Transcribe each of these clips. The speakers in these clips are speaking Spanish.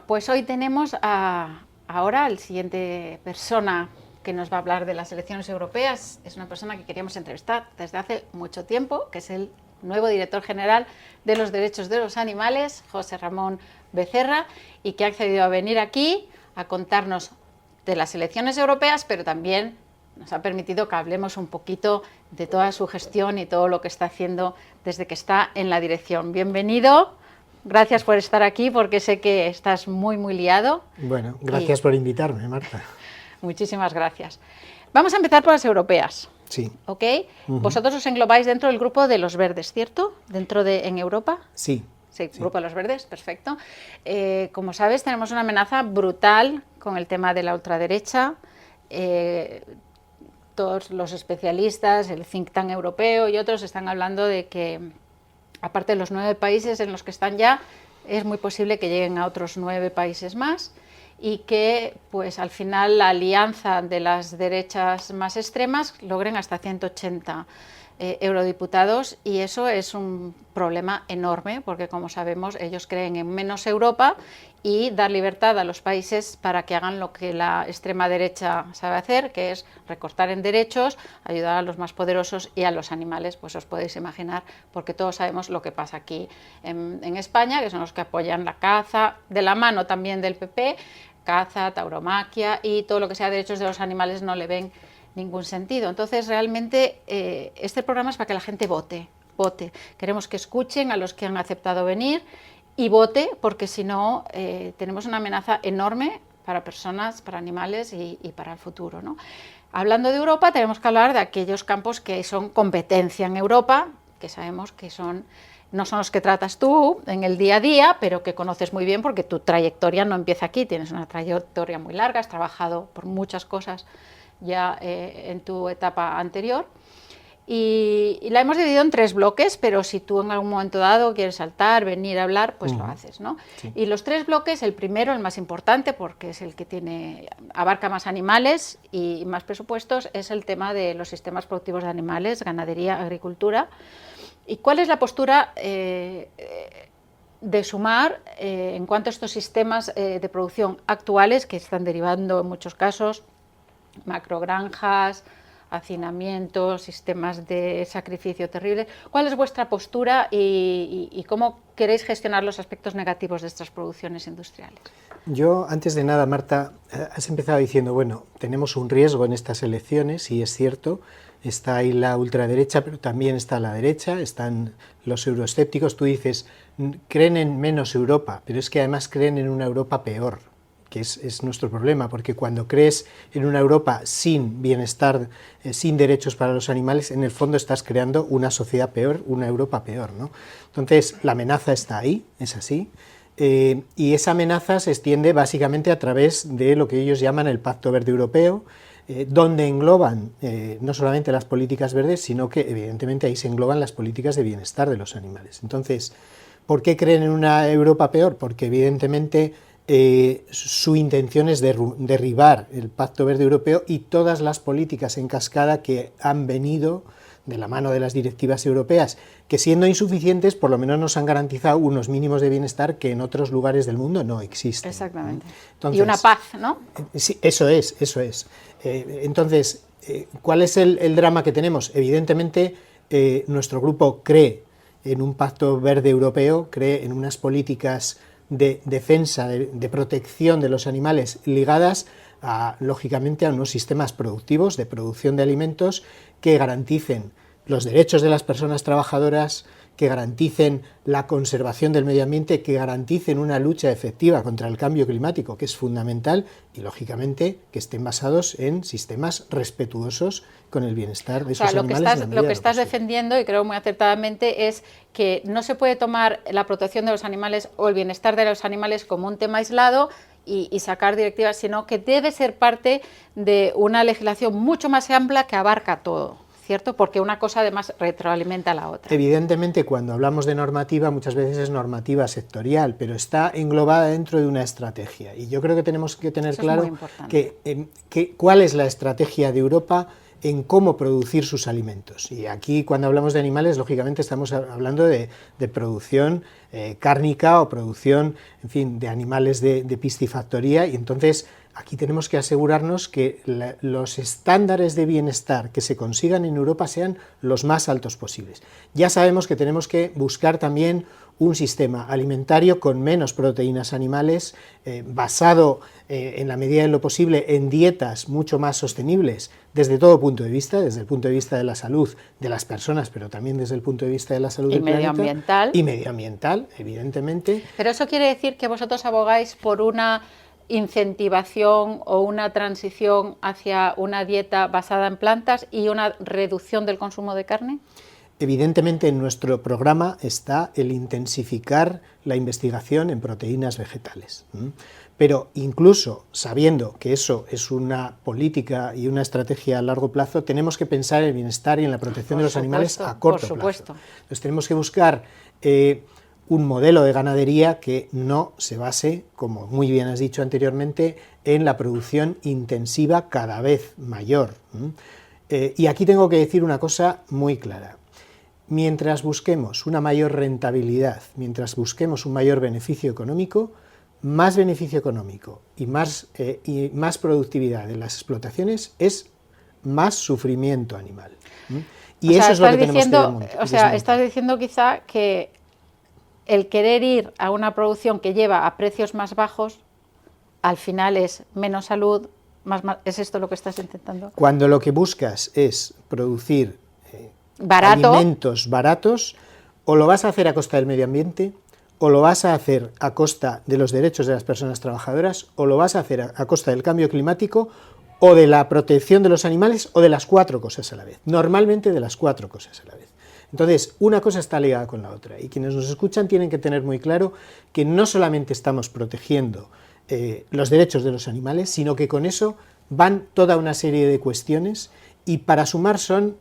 pues hoy tenemos ahora al siguiente persona que nos va a hablar de las elecciones europeas. Es una persona que queríamos entrevistar desde hace mucho tiempo, que es el nuevo director general de los derechos de los animales, José Ramón Becerra, y que ha accedido a venir aquí a contarnos de las elecciones europeas, pero también nos ha permitido que hablemos un poquito de toda su gestión y todo lo que está haciendo desde que está en la dirección. Bienvenido, gracias por estar aquí, porque sé que estás muy liado. Bueno, gracias por invitarme, Marta. Muchísimas gracias. Vamos a empezar por las europeas. Sí. ¿Ok? Vosotros os englobáis dentro del grupo de los verdes, ¿cierto? ¿En Europa? Sí. Sí, grupo de los verdes, perfecto. Como sabes, tenemos una amenaza brutal con el tema de la ultraderecha. Todos los especialistas, el think tank europeo y otros están hablando de que, aparte de los 9 países en los que están ya, es muy posible que lleguen a otros 9 países más y que, pues, al final la alianza de las derechas más extremas logren hasta 180 eurodiputados, y eso es un problema enorme porque, como sabemos, ellos creen en menos Europa y dar libertad a los países para que hagan lo que la extrema derecha sabe hacer, que es recortar en derechos, ayudar a los más poderosos y a los animales. Pues os podéis imaginar, porque todos sabemos lo que pasa aquí en España, que son los que apoyan la caza, de la mano también del PP, caza, tauromaquia, y todo lo que sea derechos de los animales no le ven ningún sentido. Entonces, realmente, este programa es para que la gente vote. Queremos que escuchen a los que han aceptado venir y vote, porque si no, tenemos una amenaza enorme para personas, para animales y para el futuro, ¿no? Hablando de Europa, tenemos que hablar de aquellos campos que son competencia en Europa, que sabemos que no son los que tratas tú en el día a día, pero que conoces muy bien porque tu trayectoria no empieza aquí, tienes una trayectoria muy larga, has trabajado por muchas cosas ya en tu etapa anterior, y la hemos dividido en 3 bloques, pero si tú en algún momento dado quieres saltar, venir a hablar, pues lo haces, ¿no? Sí. Y los 3 bloques, el primero, el más importante, porque es el que abarca más animales y más presupuestos, es el tema de los sistemas productivos de animales, ganadería, agricultura. ¿Y cuál es la postura de Sumar en cuanto a estos sistemas de producción actuales que están derivando en muchos casos macrogranjas, hacinamientos, sistemas de sacrificio terrible? ¿Cuál es vuestra postura y cómo queréis gestionar los aspectos negativos de estas producciones industriales? Yo, antes de nada, Marta, has empezado diciendo, bueno, tenemos un riesgo en estas elecciones, y es cierto, está ahí la ultraderecha, pero también está la derecha, están los euroescépticos. Tú dices, creen en menos Europa, pero es que además creen en una Europa peor, que es nuestro problema, porque cuando crees en una Europa sin bienestar, sin derechos para los animales, en el fondo estás creando una sociedad peor, una Europa peor, ¿no? Entonces, la amenaza está ahí, es así, y esa amenaza se extiende básicamente a través de lo que ellos llaman el Pacto Verde Europeo, donde engloban no solamente las políticas verdes, sino que evidentemente ahí se engloban las políticas de bienestar de los animales. Entonces, ¿por qué creen en una Europa peor? Porque evidentemente su intención es derribar el Pacto Verde Europeo y todas las políticas en cascada que han venido de la mano de las directivas europeas, que, siendo insuficientes, por lo menos nos han garantizado unos mínimos de bienestar que en otros lugares del mundo no existen. Exactamente. Entonces, y una paz, ¿no? Sí, eso es. Entonces, ¿cuál es el drama que tenemos? Evidentemente, nuestro grupo cree en un Pacto Verde Europeo, cree en unas políticas de defensa, de protección de los animales ligadas, lógicamente, a unos sistemas productivos de producción de alimentos que garanticen los derechos de las personas trabajadoras, que garanticen la conservación del medio ambiente, que garanticen una lucha efectiva contra el cambio climático, que es fundamental, y lógicamente que estén basados en sistemas respetuosos con el bienestar de esos animales. Lo que estás defendiendo, y creo muy acertadamente, es que no se puede tomar la protección de los animales o el bienestar de los animales como un tema aislado y sacar directivas, sino que debe ser parte de una legislación mucho más amplia que abarca todo, ¿cierto? Porque una cosa además retroalimenta a la otra. Evidentemente, cuando hablamos de normativa, muchas veces es normativa sectorial, pero está englobada dentro de una estrategia. Y yo creo que tenemos que tener claro cuál es la estrategia de Europa en cómo producir sus alimentos. Y aquí, cuando hablamos de animales, lógicamente estamos hablando de producción cárnica o producción, en fin, de animales de piscifactoría, y entonces aquí tenemos que asegurarnos que los estándares de bienestar que se consigan en Europa sean los más altos posibles. Ya sabemos que tenemos que buscar también un sistema alimentario con menos proteínas animales, basado en la medida de lo posible en dietas mucho más sostenibles desde todo punto de vista, desde el punto de vista de la salud de las personas, pero también desde el punto de vista de la salud del planeta. Y medioambiental, evidentemente. Pero eso quiere decir que vosotros abogáis por una incentivación o una transición hacia una dieta basada en plantas y una reducción del consumo de carne. Evidentemente en nuestro programa está el intensificar la investigación en proteínas vegetales, pero incluso sabiendo que eso es una política y una estrategia a largo plazo, tenemos que pensar en el bienestar y en la protección de los animales a corto plazo. Entonces tenemos que buscar un modelo de ganadería que no se base, como muy bien has dicho anteriormente, en la producción intensiva cada vez mayor. Y aquí tengo que decir una cosa muy clara. Mientras busquemos una mayor rentabilidad, mientras busquemos un mayor beneficio económico y más productividad de las explotaciones es más sufrimiento animal. Y eso es lo que tenemos que desmontar. O sea, estás diciendo quizá que el querer ir a una producción que lleva a precios más bajos, al final es menos salud, ¿es esto lo que estás intentando? Cuando lo que buscas es producir alimentos baratos, o lo vas a hacer a costa del medio ambiente, o lo vas a hacer a costa de los derechos de las personas trabajadoras, o lo vas a hacer a costa del cambio climático, o de la protección de los animales, o de las cuatro cosas a la vez. Normalmente de las cuatro cosas a la vez. Entonces, una cosa está ligada con la otra, y quienes nos escuchan tienen que tener muy claro que no solamente estamos protegiendo los derechos de los animales, sino que con eso van toda una serie de cuestiones, y para sumar son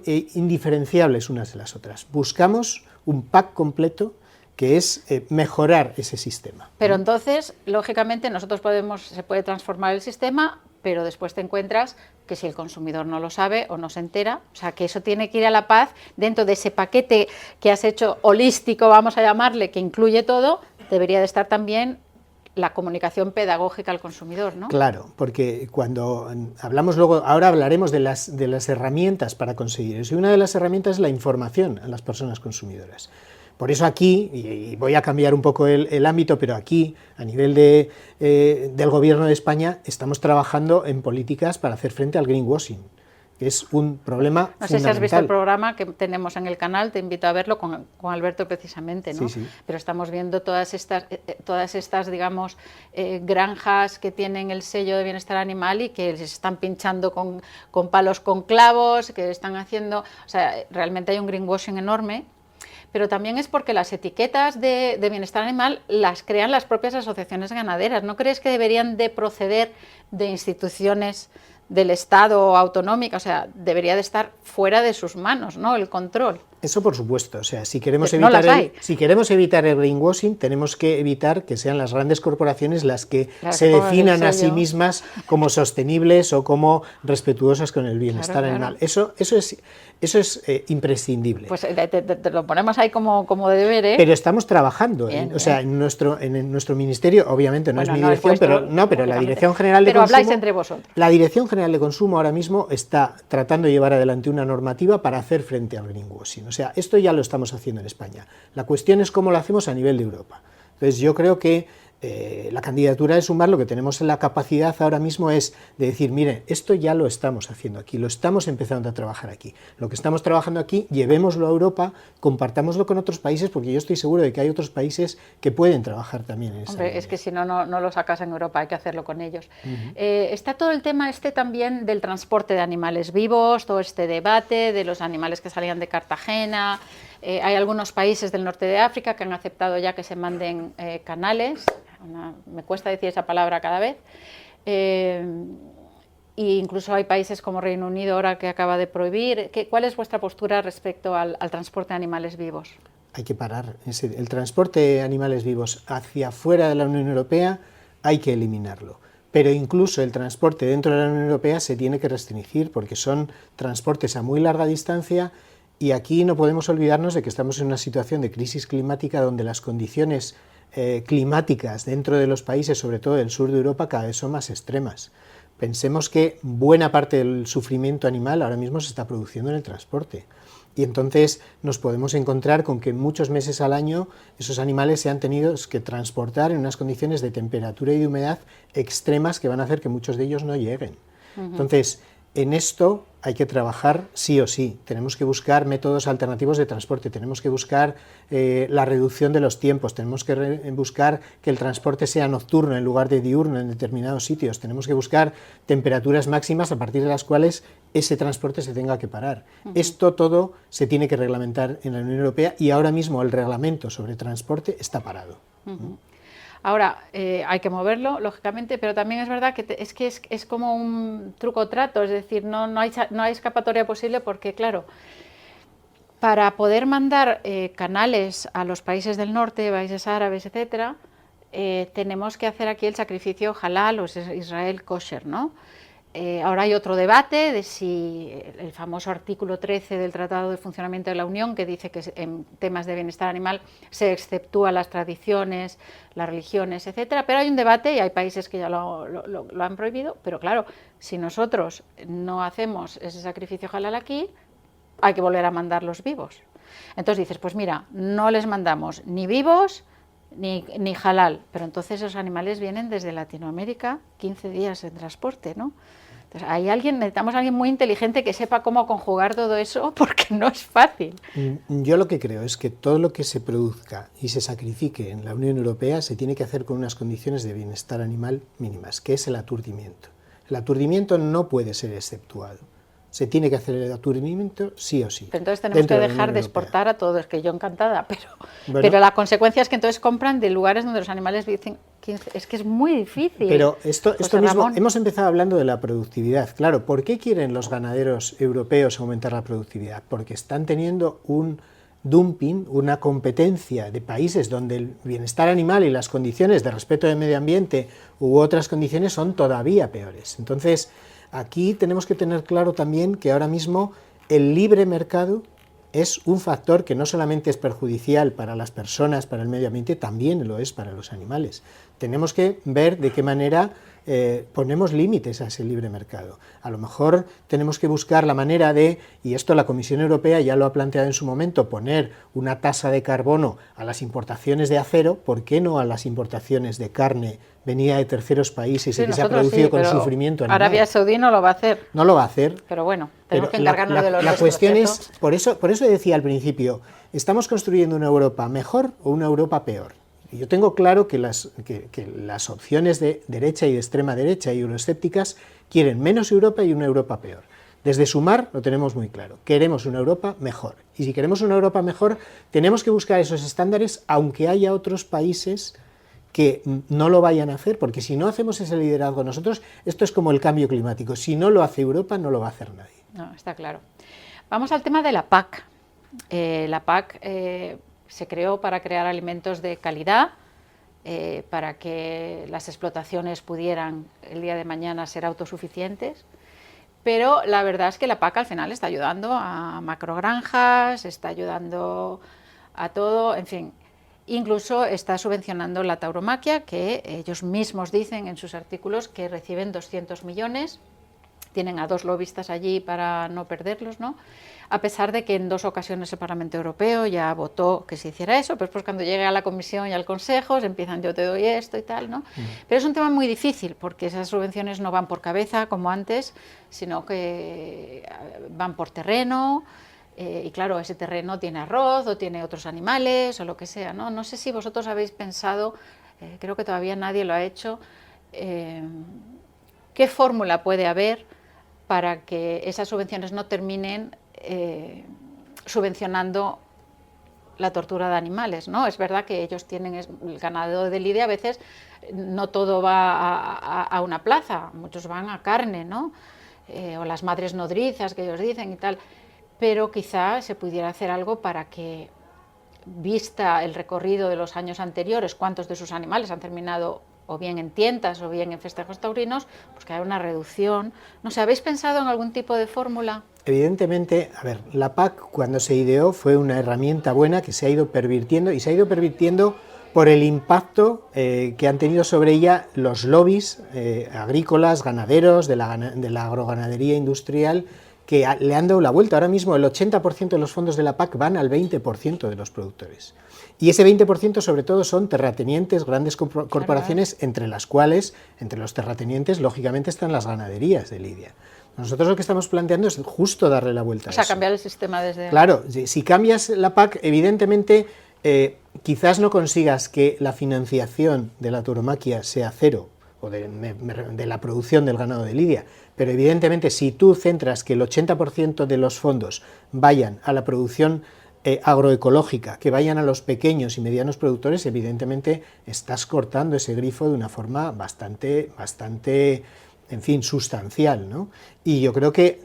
indiferenciables unas de las otras. Buscamos un pack completo que es mejorar ese sistema. Pero entonces, lógicamente, se puede transformar el sistema, pero después te encuentras que si el consumidor no lo sabe o no se entera, o sea, que eso tiene que ir a la paz dentro de ese paquete que has hecho holístico, vamos a llamarle, que incluye todo, debería de estar también la comunicación pedagógica al consumidor, ¿no? Claro, porque cuando hablamos luego, ahora hablaremos de las herramientas para conseguir eso, y una de las herramientas es la información a las personas consumidoras. Por eso aquí, y voy a cambiar un poco el ámbito, pero aquí, a nivel del Gobierno de España, estamos trabajando en políticas para hacer frente al greenwashing, que es un problema fundamental. No sé si has visto el programa que tenemos en el canal, te invito a verlo con Alberto precisamente, ¿no? Sí. Pero estamos viendo todas estas digamos, granjas que tienen el sello de bienestar animal y que les están pinchando con palos con clavos, que están haciendo, o sea, realmente hay un greenwashing enorme. Pero también es porque las etiquetas de bienestar animal las crean las propias asociaciones ganaderas. ¿No crees que deberían de proceder de instituciones del Estado o autonómicas? O sea, debería de estar fuera de sus manos, ¿no?, el control. Eso por supuesto, o sea, si queremos evitar el greenwashing, tenemos que evitar que sean las grandes corporaciones las que se definan a sí mismas como sostenibles o como respetuosas con el bienestar animal. Eso es imprescindible. Pues te lo ponemos ahí como de deber, ¿eh? Pero estamos trabajando, o sea, en nuestro ministerio, obviamente no es mi dirección, pero la Dirección General de Consumo. Pero habláis entre vosotros. La Dirección General de Consumo ahora mismo está tratando de llevar adelante una normativa para hacer frente al greenwashing. O sea, esto ya lo estamos haciendo en España. La cuestión es cómo lo hacemos a nivel de Europa. Entonces yo creo que la candidatura de Sumar, lo que tenemos en la capacidad ahora mismo es de decir, miren, esto ya lo estamos haciendo aquí, lo estamos empezando a trabajar aquí. Lo que estamos trabajando aquí, llevémoslo a Europa, compartámoslo con otros países, porque yo estoy seguro de que hay otros países que pueden trabajar también en esa línea. Es que si no lo sacas en Europa, hay que hacerlo con ellos. Está todo el tema también del transporte de animales vivos, todo este debate de los animales que salían de Cartagena. Hay algunos países del norte de África que han aceptado ya que se manden canales. Me cuesta decir esa palabra cada vez, e incluso hay países como Reino Unido ahora que acaba de prohibir. ¿Cuál es vuestra postura respecto al transporte de animales vivos? Hay que parar, el transporte de animales vivos hacia fuera de la Unión Europea hay que eliminarlo, pero incluso el transporte dentro de la Unión Europea se tiene que restringir porque son transportes a muy larga distancia Y aquí no podemos olvidarnos de que estamos en una situación de crisis climática donde las condiciones climáticas dentro de los países, sobre todo del sur de Europa, cada vez son más extremas. Pensemos que buena parte del sufrimiento animal ahora mismo se está produciendo en el transporte. Y entonces nos podemos encontrar con que muchos meses al año esos animales se han tenido que transportar en unas condiciones de temperatura y de humedad extremas que van a hacer que muchos de ellos no lleguen. Entonces, en esto hay que trabajar sí o sí. Tenemos que buscar métodos alternativos de transporte, tenemos que buscar la reducción de los tiempos, tenemos que buscar que el transporte sea nocturno en lugar de diurno en determinados sitios, tenemos que buscar temperaturas máximas a partir de las cuales ese transporte se tenga que parar. Esto todo se tiene que reglamentar en la Unión Europea y ahora mismo el reglamento sobre transporte está parado. Ahora, hay que moverlo, lógicamente, pero también es verdad que es como un truco-trato, es decir, no hay escapatoria posible porque, claro, para poder mandar canales a los países del norte, países árabes, etcétera, tenemos que hacer aquí el sacrificio halal o Israel kosher, ¿no? Ahora hay otro debate de si el famoso artículo 13 del Tratado de Funcionamiento de la Unión, que dice que en temas de bienestar animal se exceptúa las tradiciones, las religiones, etcétera, pero hay un debate y hay países que ya lo han prohibido, pero claro, si nosotros no hacemos ese sacrificio halal aquí, hay que volver a mandarlos vivos. Entonces dices, pues mira, no les mandamos ni vivos ni halal, pero entonces esos animales vienen desde Latinoamérica, 15 días en transporte, ¿no? Entonces, necesitamos a alguien muy inteligente que sepa cómo conjugar todo eso, porque no es fácil. Yo lo que creo es que todo lo que se produzca y se sacrifique en la Unión Europea se tiene que hacer con unas condiciones de bienestar animal mínimas, que es el aturdimiento. El aturdimiento no puede ser exceptuado. Se tiene que hacer el aturdimiento sí o sí. Pero entonces tenemos que dejar de exportar a todos, que yo encantada, pero la consecuencia es que entonces compran de lugares donde los animales dicen que es que es muy difícil. Pero esto mismo, hemos empezado hablando de la productividad. Claro, ¿por qué quieren los ganaderos europeos aumentar la productividad? Porque están teniendo un dumping, una competencia de países donde el bienestar animal y las condiciones de respeto del medio ambiente u otras condiciones son todavía peores. Entonces, aquí tenemos que tener claro también que ahora mismo el libre mercado es un factor que no solamente es perjudicial para las personas, para el medio ambiente, también lo es para los animales. Tenemos que ver de qué manera ponemos límites a ese libre mercado. A lo mejor tenemos que buscar la manera de, y esto la Comisión Europea ya lo ha planteado en su momento, poner una tasa de carbono a las importaciones de acero. ¿Por qué no a las importaciones de carne venida de terceros países y que se ha producido con sufrimiento animal? Arabia Saudí no lo va a hacer. No lo va a hacer. Pero bueno, tenemos que encargarnos de los La cuestión es, por eso decía al principio, ¿estamos construyendo una Europa mejor o una Europa peor? Y yo tengo claro que las opciones de derecha y de extrema derecha y euroescépticas quieren menos Europa y una Europa peor. Desde Sumar lo tenemos muy claro, queremos una Europa mejor. Y si queremos una Europa mejor, tenemos que buscar esos estándares, aunque haya otros países que no lo vayan a hacer, porque si no hacemos ese liderazgo nosotros, esto es como el cambio climático. Si no lo hace Europa, no lo va a hacer nadie. No, está claro. Vamos al tema de la PAC. La PAC se creó para crear alimentos de calidad, para que las explotaciones pudieran el día de mañana ser autosuficientes, pero la verdad es que la PAC al final está ayudando a macrogranjas, está ayudando a todo, en fin, incluso está subvencionando la tauromaquia, que ellos mismos dicen en sus artículos que reciben 200 millones, tienen a 2 lobistas allí para no perderlos, ¿no? A pesar de que en 2 ocasiones el Parlamento Europeo ya votó que se hiciera eso, pero después cuando llegue a la Comisión y al Consejo se empiezan yo te doy esto y tal, ¿no? Pero es un tema muy difícil porque esas subvenciones no van por cabeza como antes, sino que van por terreno, y claro, ese terreno tiene arroz o tiene otros animales o lo que sea, ¿no? No sé si vosotros habéis pensado, creo que todavía nadie lo ha hecho, ¿qué fórmula puede haber para que esas subvenciones no terminen subvencionando la tortura de animales, ¿no? Es verdad que ellos tienen el ganado de lidia, a veces no todo va a una plaza, muchos van a carne, ¿no? O las madres nodrizas que ellos dicen y tal, pero quizá se pudiera hacer algo para que, vista el recorrido de los años anteriores, cuántos de sus animales han terminado o bien en tiendas o bien en festejos taurinos, pues que haya una reducción. No sé, ¿habéis pensado en algún tipo de fórmula? Evidentemente, a ver, la PAC cuando se ideó fue una herramienta buena que se ha ido pervirtiendo, y se ha ido pervirtiendo por el impacto que han tenido sobre ella los lobbies agrícolas, ganaderos, de la agroganadería industrial, que le han dado la vuelta. Ahora mismo el 80% de los fondos de la PAC van al 20% de los productores. Y ese 20% sobre todo son terratenientes, grandes corporaciones, entre las cuales, entre los terratenientes, lógicamente están las ganaderías de lidia. Nosotros lo que estamos planteando es justo darle la vuelta a eso. O sea, cambiar el sistema desde... Claro, si cambias la PAC, evidentemente, quizás no consigas que la financiación de la tauromaquia sea cero, o de la producción del ganado de lidia, pero evidentemente si tú centras que el 80% de los fondos vayan a la producción agroecológica, que vayan a los pequeños y medianos productores, evidentemente estás cortando ese grifo de una forma bastante, en fin, sustancial, ¿no? Y yo creo que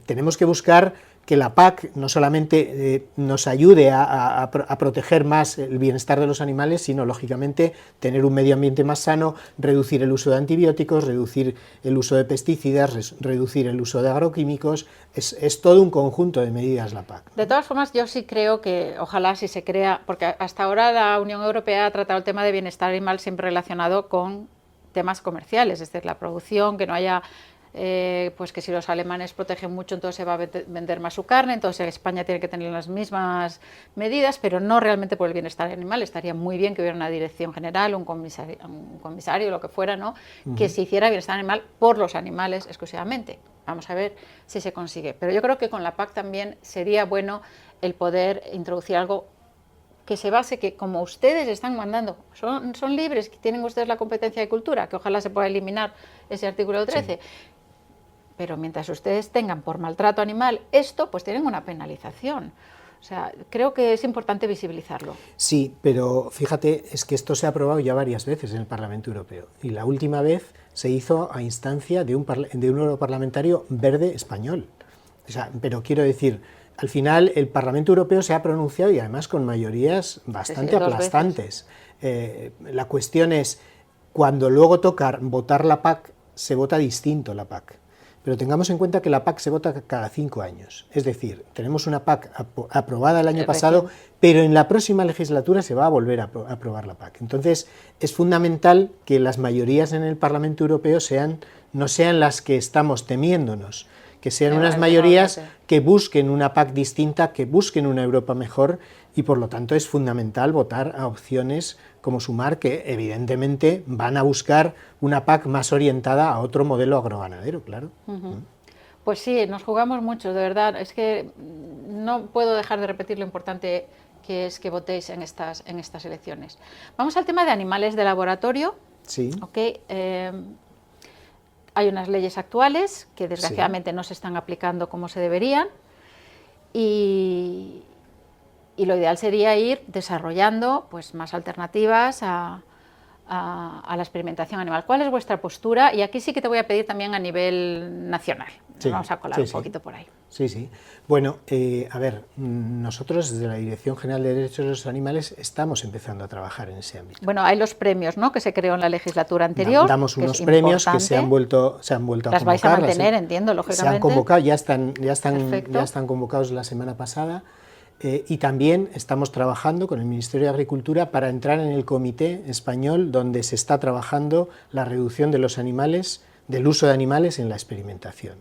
tenemos que buscar que la PAC no solamente nos ayude a proteger más el bienestar de los animales, sino, lógicamente, tener un medio ambiente más sano, reducir el uso de antibióticos, reducir el uso de pesticidas, reducir el uso de agroquímicos. Es todo un conjunto de medidas la PAC. De todas formas, yo sí creo que, ojalá si se crea, porque hasta ahora la Unión Europea ha tratado el tema de bienestar animal siempre relacionado con temas comerciales, es decir, la producción, que no haya... pues que si los alemanes protegen mucho, entonces se va a vender más su carne, entonces España tiene que tener las mismas medidas, pero no realmente por el bienestar animal. Estaría muy bien que hubiera una dirección general, un comisario, lo que fuera, ¿no? Que se hiciera bienestar animal por los animales exclusivamente. Vamos a ver si se consigue. Pero yo creo que con la PAC también sería bueno el poder introducir algo que se base, que como ustedes están mandando, son libres, que tienen ustedes la competencia de cultura, que ojalá se pueda eliminar ese artículo 13, sí. Pero mientras ustedes tengan por maltrato animal esto, pues tienen una penalización. O sea, creo que es importante visibilizarlo. Sí, pero fíjate, es que esto se ha aprobado ya varias veces en el Parlamento Europeo, y la última vez se hizo a instancia de un europarlamentario verde español. O sea, pero quiero decir, al final el Parlamento Europeo se ha pronunciado, y además con mayorías bastante aplastantes. La cuestión es, cuando luego toca votar la PAC, se vota distinto la PAC. Pero tengamos en cuenta que la PAC se vota cada 5 años. Es decir, tenemos una PAC aprobada el año pasado, pero en la próxima legislatura se va a volver a aprobar la PAC. Entonces, es fundamental que las mayorías en el Parlamento Europeo no sean las que estamos temiéndonos, que sean unas mayorías que busquen una PAC distinta, que busquen una Europa mejor, y por lo tanto es fundamental votar a opciones como Sumar, que evidentemente van a buscar una PAC más orientada a otro modelo agroganadero, claro. Pues sí, nos jugamos mucho, de verdad. Es que no puedo dejar de repetir lo importante que es que votéis en estas elecciones. Vamos al tema de animales de laboratorio. Sí. Okay. Hay unas leyes actuales que desgraciadamente no se están aplicando como se deberían, y lo ideal sería ir desarrollando pues más alternativas a la experimentación animal. ¿Cuál es vuestra postura? Y aquí sí que te voy a pedir también a nivel nacional. Sí, vamos a colar un poquito por ahí. Sí, sí. Bueno, a ver, nosotros desde la Dirección General de Derechos de los Animales estamos empezando a trabajar en ese ámbito. Bueno, hay los premios, ¿no?, que se creó en la legislatura anterior. Damos unos premios que se han vuelto a convocar. Las vais a mantener, entiendo, lógicamente. Se han convocado, ya están convocados la semana pasada. Y también estamos trabajando con el Ministerio de Agricultura para entrar en el comité español donde se está trabajando la reducción de los animales, del uso de animales en la experimentación.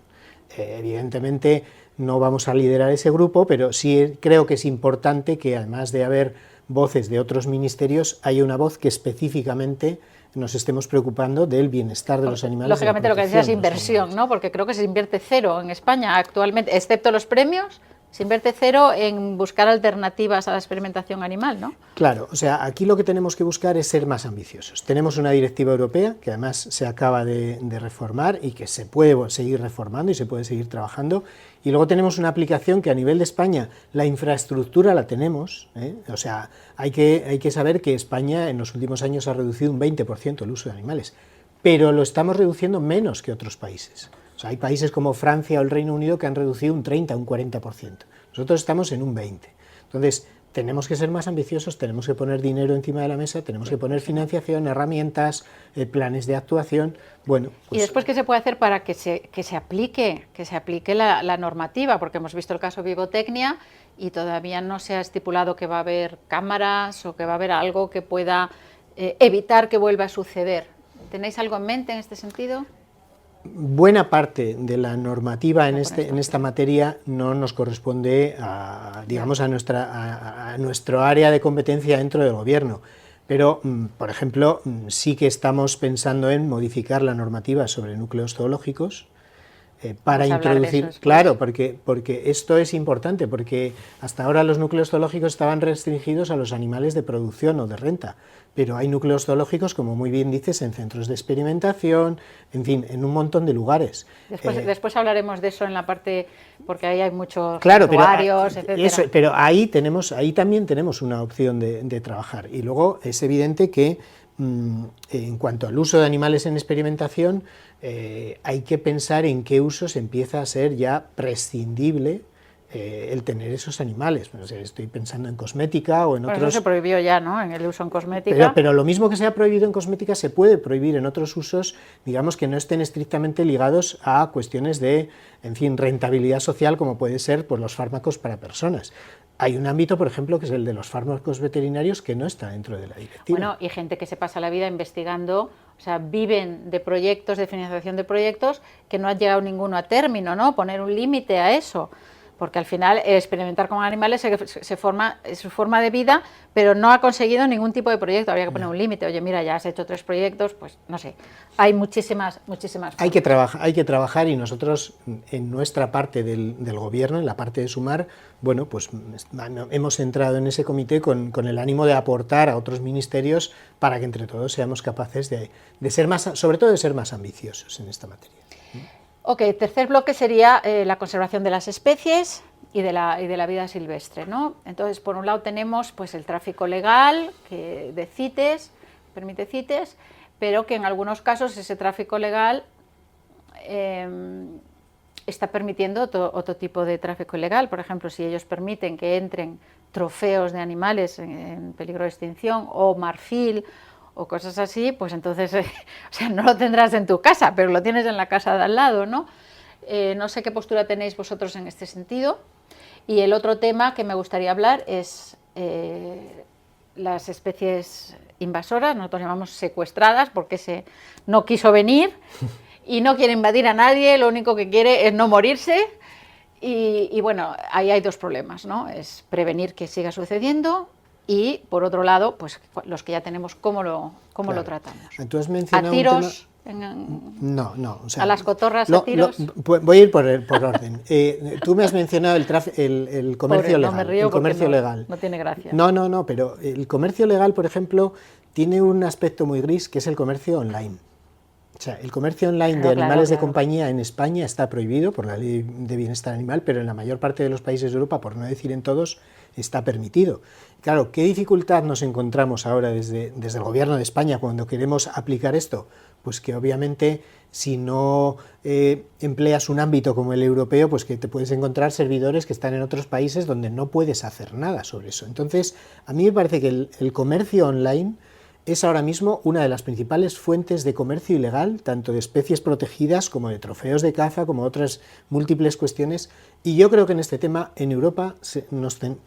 Evidentemente no vamos a liderar ese grupo, pero sí creo que es importante que, además de haber voces de otros ministerios, haya una voz que específicamente nos estemos preocupando del bienestar de los animales. Lógicamente lo que decía es inversión, ¿no?, porque creo que se invierte cero en España actualmente, excepto los premios. Se invierte cero en buscar alternativas a la experimentación animal, ¿no? Claro, o sea, aquí lo que tenemos que buscar es ser más ambiciosos. Tenemos una directiva europea que además se acaba de reformar y que se puede seguir reformando y se puede seguir trabajando. Y luego tenemos una aplicación que a nivel de España la infraestructura la tenemos, o sea, hay que saber que España en los últimos años ha reducido un 20% el uso de animales, pero lo estamos reduciendo menos que otros países. O sea, hay países como Francia o el Reino Unido que han reducido un 30, un 40%. Nosotros estamos en un 20%. Entonces, tenemos que ser más ambiciosos, tenemos que poner dinero encima de la mesa, tenemos que poner financiación, herramientas, planes de actuación. Bueno, pues, ¿y después qué se puede hacer para que se aplique la normativa? Porque hemos visto el caso Vivotecnia y todavía no se ha estipulado que va a haber cámaras o que va a haber algo que pueda evitar que vuelva a suceder. ¿Tenéis algo en mente en este sentido? Buena parte de la normativa en esta materia no nos corresponde a nuestro área de competencia dentro del Gobierno, pero, por ejemplo, sí que estamos pensando en modificar la normativa sobre núcleos zoológicos para introducir, claro, porque esto es importante, porque hasta ahora los núcleos zoológicos estaban restringidos a los animales de producción o de renta, pero hay núcleos zoológicos, como muy bien dices, en centros de experimentación, en fin, en un montón de lugares. Después hablaremos de eso en la parte, porque ahí hay muchos usuarios, etcétera. Pero ahí también tenemos una opción de trabajar. Y luego es evidente que en cuanto al uso de animales en experimentación, hay que pensar en qué usos empieza a ser ya prescindible el tener esos animales. O sea, estoy pensando en cosmética o en otros... Eso se prohibió ya, ¿no?, en el uso en cosmética. Pero lo mismo que se ha prohibido en cosmética se puede prohibir en otros usos, digamos, que no estén estrictamente ligados a cuestiones de, en fin, rentabilidad social, como puede ser pues, los fármacos para personas. Hay un ámbito, por ejemplo, que es el de los fármacos veterinarios, que no está dentro de la directiva. Bueno, y gente que se pasa la vida investigando, o sea, viven de proyectos, de financiación de proyectos, que no ha llegado ninguno a término, ¿no? Poner un límite a eso, porque al final experimentar con animales es su forma de vida, pero no ha conseguido ningún tipo de proyecto. Habría que poner un límite. Oye, mira, ya has hecho 3 proyectos, pues no sé. Hay muchísimas formas. Hay que trabajar y nosotros en nuestra parte del Gobierno, en la parte de Sumar, bueno, pues hemos entrado en ese comité con el ánimo de aportar a otros ministerios para que entre todos seamos capaces de ser más, sobre todo de ser más ambiciosos en esta materia. Ok, tercer bloque sería la conservación de las especies y de la vida silvestre, ¿no? Entonces, por un lado tenemos pues, el tráfico legal de CITES, permite CITES, pero que en algunos casos ese tráfico legal está permitiendo otro tipo de tráfico ilegal. Por ejemplo, si ellos permiten que entren trofeos de animales en peligro de extinción o marfil o cosas así, pues entonces, o sea, no lo tendrás en tu casa, pero lo tienes en la casa de al lado, ¿no? No sé qué postura tenéis vosotros en este sentido. Y el otro tema que me gustaría hablar es las especies invasoras, nosotros llamamos secuestradas, porque no quiso venir y no quiere invadir a nadie, lo único que quiere es no morirse. Y bueno, ahí hay 2 problemas, ¿no? Es prevenir que siga sucediendo. Y, por otro lado, pues los que ya tenemos, ¿cómo lo tratamos? Tú has mencionado ¿A tiros? No. O sea, ¿A las cotorras a tiros? Voy a ir por orden. Tú me has mencionado el comercio legal. No me río, el comercio legal. No tiene gracia. No, pero el comercio legal, por ejemplo, tiene un aspecto muy gris, que es el comercio online. O sea, el comercio online de animales de compañía en España está prohibido por la Ley de Bienestar Animal, pero en la mayor parte de los países de Europa, por no decir en todos, está permitido. Claro, ¿qué dificultad nos encontramos ahora desde el Gobierno de España cuando queremos aplicar esto? Pues que obviamente si no empleas un ámbito como el europeo, pues que te puedes encontrar servidores que están en otros países donde no puedes hacer nada sobre eso. Entonces, a mí me parece que el comercio online es ahora mismo una de las principales fuentes de comercio ilegal, tanto de especies protegidas como de trofeos de caza, como otras múltiples cuestiones, y yo creo que en este tema en Europa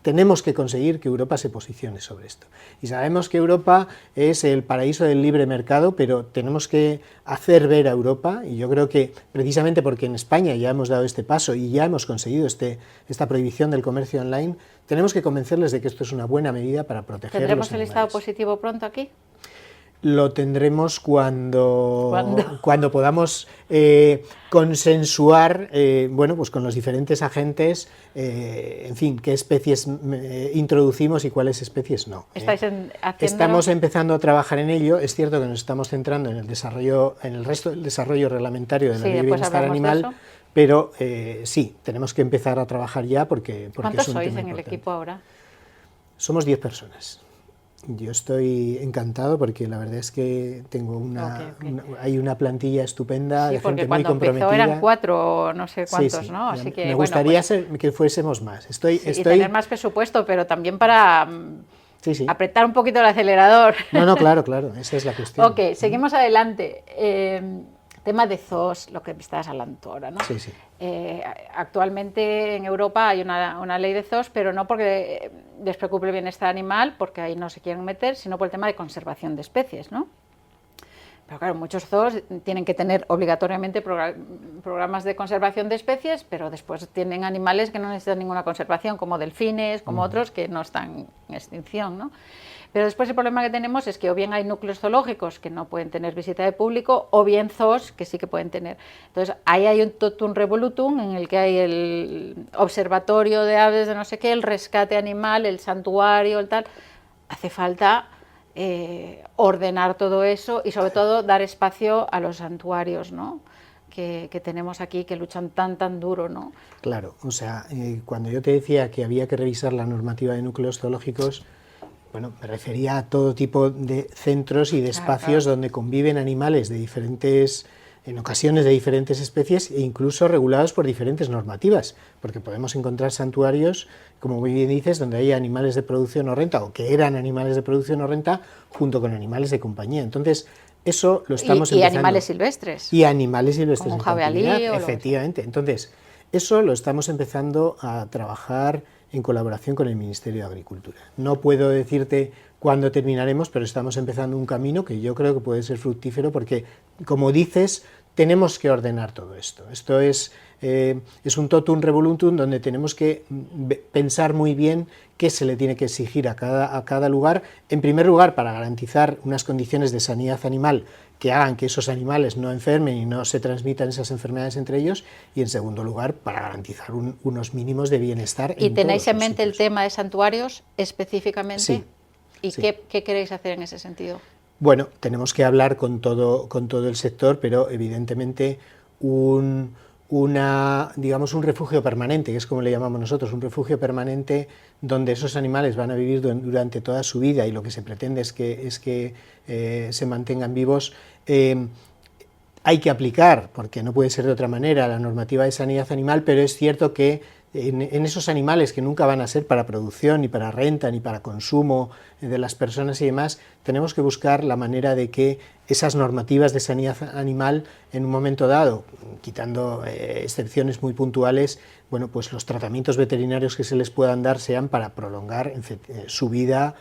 tenemos que conseguir que Europa se posicione sobre esto. Y sabemos que Europa es el paraíso del libre mercado, pero tenemos que hacer ver a Europa, y yo creo que precisamente porque en España ya hemos dado este paso y ya hemos conseguido esta prohibición del comercio online, tenemos que convencerles de que esto es una buena medida para proteger los animales. ¿Tendremos el listado positivo pronto aquí? Lo tendremos cuando podamos consensuar bueno, pues con los diferentes agentes, en fin, qué especies introducimos y cuáles especies no. Estamos empezando a trabajar en ello. Es cierto que nos estamos centrando en el resto del desarrollo reglamentario de la Ley de Bienestar Animal, pero sí, tenemos que empezar a trabajar ya porque ¿Cuántos es un sois tema en importante. El equipo ahora? Somos 10 personas. Yo estoy encantado porque la verdad es que tengo hay una plantilla estupenda de gente muy comprometida. Cuando empezó eran 4 no sé cuántos, sí. ¿no? Así que, me gustaría que fuésemos más. Y tener más presupuesto, pero también para apretar un poquito el acelerador. No, claro, esa es la cuestión. Ok, seguimos adelante. Tema de zoos, lo que me estabas hablando ahora, ¿no? Sí. Actualmente en Europa hay una ley de zoos, pero no porque les preocupe el bienestar animal, porque ahí no se quieren meter, sino por el tema de conservación de especies, ¿no? Pero claro, muchos zoos tienen que tener obligatoriamente programas de conservación de especies, pero después tienen animales que no necesitan ninguna conservación, como delfines, como otros que no están en extinción, ¿no? Pero después el problema que tenemos es que o bien hay núcleos zoológicos que no pueden tener visita de público, o bien zoos que sí que pueden tener. Entonces ahí hay un totum revolutum en el que hay el observatorio de aves de no sé qué, el rescate animal, el santuario, el tal. Hace falta ordenar todo eso y sobre todo dar espacio a los santuarios, ¿no? Que tenemos aquí, que luchan tan duro, ¿no? Claro, o sea, cuando yo te decía que había que revisar la normativa de núcleos zoológicos, bueno, me refería a todo tipo de centros y de espacios donde conviven animales de diferentes, en ocasiones de diferentes especies, e incluso regulados por diferentes normativas, porque podemos encontrar santuarios, como muy bien dices, donde hay animales de producción o renta, o que eran animales de producción o renta, junto con animales de compañía. Entonces, eso lo estamos empezando. Y animales silvestres. Y animales silvestres. Como un jabalí. Efectivamente. Entonces, eso lo estamos empezando a trabajar en colaboración con el Ministerio de Agricultura. No puedo decirte cuándo terminaremos, pero estamos empezando un camino que yo creo que puede ser fructífero porque, como dices, tenemos que ordenar todo esto. Esto es un totum revolutum donde tenemos que pensar muy bien qué se le tiene que exigir a cada lugar, en primer lugar para garantizar unas condiciones de sanidad animal que hagan que esos animales no enfermen y no se transmitan esas enfermedades entre ellos, y en segundo lugar para garantizar unos mínimos de bienestar. ¿Y tenéis en mente el tema de santuarios específicamente? Sí. ¿Y sí. ¿Qué queréis hacer en ese sentido? Bueno, tenemos que hablar con todo el sector, pero evidentemente digamos un refugio permanente, que es como le llamamos nosotros, un refugio permanente donde esos animales van a vivir durante toda su vida y lo que se pretende es que se mantengan vivos. Hay que aplicar, porque no puede ser de otra manera, la normativa de sanidad animal, pero es cierto que en esos animales que nunca van a ser para producción, ni para renta, ni para consumo de las personas y demás, tenemos que buscar la manera de que esas normativas de sanidad animal, en un momento dado, quitando excepciones muy puntuales, bueno, pues los tratamientos veterinarios que se les puedan dar sean para prolongar su vida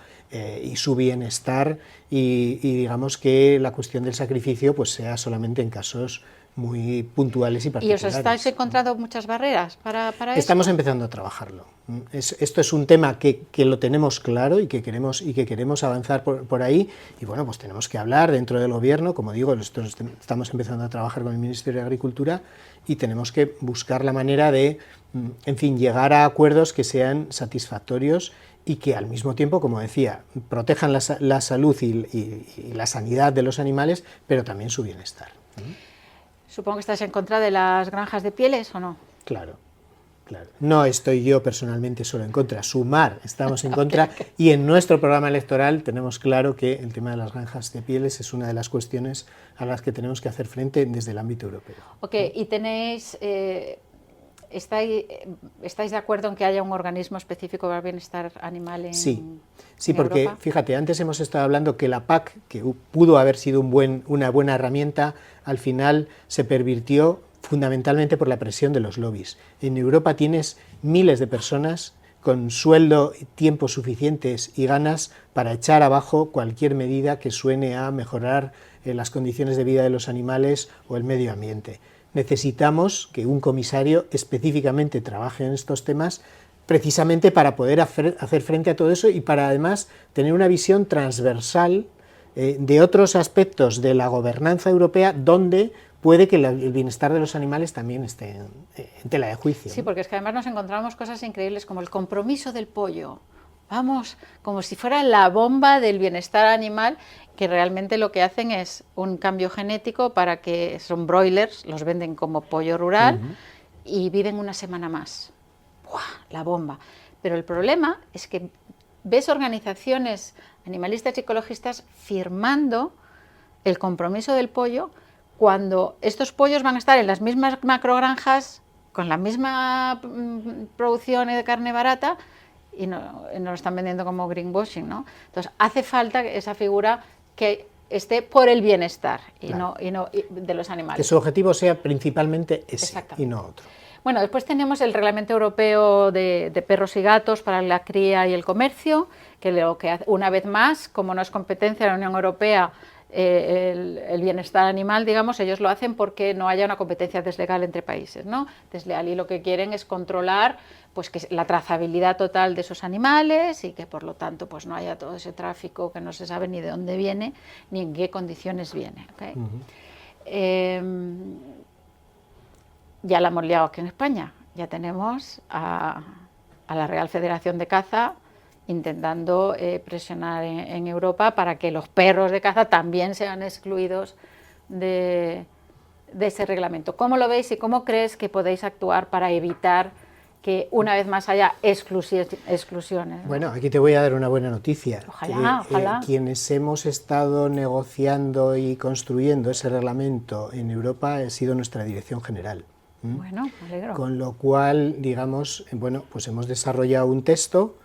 y su bienestar, y digamos que la cuestión del sacrificio pues sea solamente en casos muy puntuales y particulares. ¿Y os estáis encontrando muchas barreras para eso? Estamos empezando a trabajarlo. Esto es un tema que lo tenemos claro y que queremos avanzar por ahí, y bueno, pues tenemos que hablar dentro del gobierno, como digo, estamos empezando a trabajar con el Ministerio de Agricultura y tenemos que buscar la manera de, en fin, llegar a acuerdos que sean satisfactorios y que al mismo tiempo, como decía, protejan la salud y la sanidad de los animales, pero también su bienestar. Supongo que estás en contra de las granjas de pieles, ¿o no? Claro. No estoy yo personalmente solo en contra, Sumar estamos en contra, y en nuestro programa electoral tenemos claro que el tema de las granjas de pieles es una de las cuestiones a las que tenemos que hacer frente desde el ámbito europeo. Ok, y tenéis... ¿Estáis de acuerdo en que haya un organismo específico para el bienestar animal en Sí, porque Europa? Fíjate, antes hemos estado hablando que la PAC, que pudo haber sido una buena herramienta, al final se pervirtió fundamentalmente por la presión de los lobbies. En Europa tienes miles de personas con sueldo, tiempo suficientes y ganas para echar abajo cualquier medida que suene a mejorar las condiciones de vida de los animales o el medio ambiente. Necesitamos que un comisario específicamente trabaje en estos temas, precisamente para poder hacer frente a todo eso y para además tener una visión transversal de otros aspectos de la gobernanza europea donde puede que el bienestar de los animales también esté en tela de juicio. Sí, porque es que además nos encontramos cosas increíbles como el compromiso del pollo. Vamos, como si fuera la bomba del bienestar animal, que realmente lo que hacen es un cambio genético para que son broilers, los venden como pollo rural y viven una semana más. ¡Buah! La bomba. Pero el problema es que ves organizaciones animalistas y ecologistas firmando el compromiso del pollo cuando estos pollos van a estar en las mismas macrogranjas, con la misma producción de carne barata, y no lo están vendiendo como greenwashing, ¿no? Entonces hace falta esa figura que esté por el bienestar y no de los animales. Que su objetivo sea principalmente ese y no otro. Bueno, después tenemos el Reglamento Europeo de perros y gatos para la cría y el comercio, que una vez más, como no es competencia de la Unión Europea, el bienestar animal, digamos, ellos lo hacen porque no haya una competencia desleal entre países, ¿no? Desleal, y lo que quieren es controlar pues que la trazabilidad total de esos animales y que por lo tanto pues no haya todo ese tráfico que no se sabe ni de dónde viene ni en qué condiciones viene, ¿okay? Ya la hemos liado aquí en España, ya tenemos a la Real Federación de Caza intentando presionar en Europa para que los perros de caza también sean excluidos de ese reglamento. ¿Cómo lo veis y cómo crees que podéis actuar para evitar que una vez más haya exclusiones? Bueno, aquí te voy a dar una buena noticia. Ojalá. Quienes hemos estado negociando y construyendo ese reglamento en Europa ha sido nuestra Dirección General. Bueno, me alegro. Con lo cual, digamos, bueno, pues hemos desarrollado un texto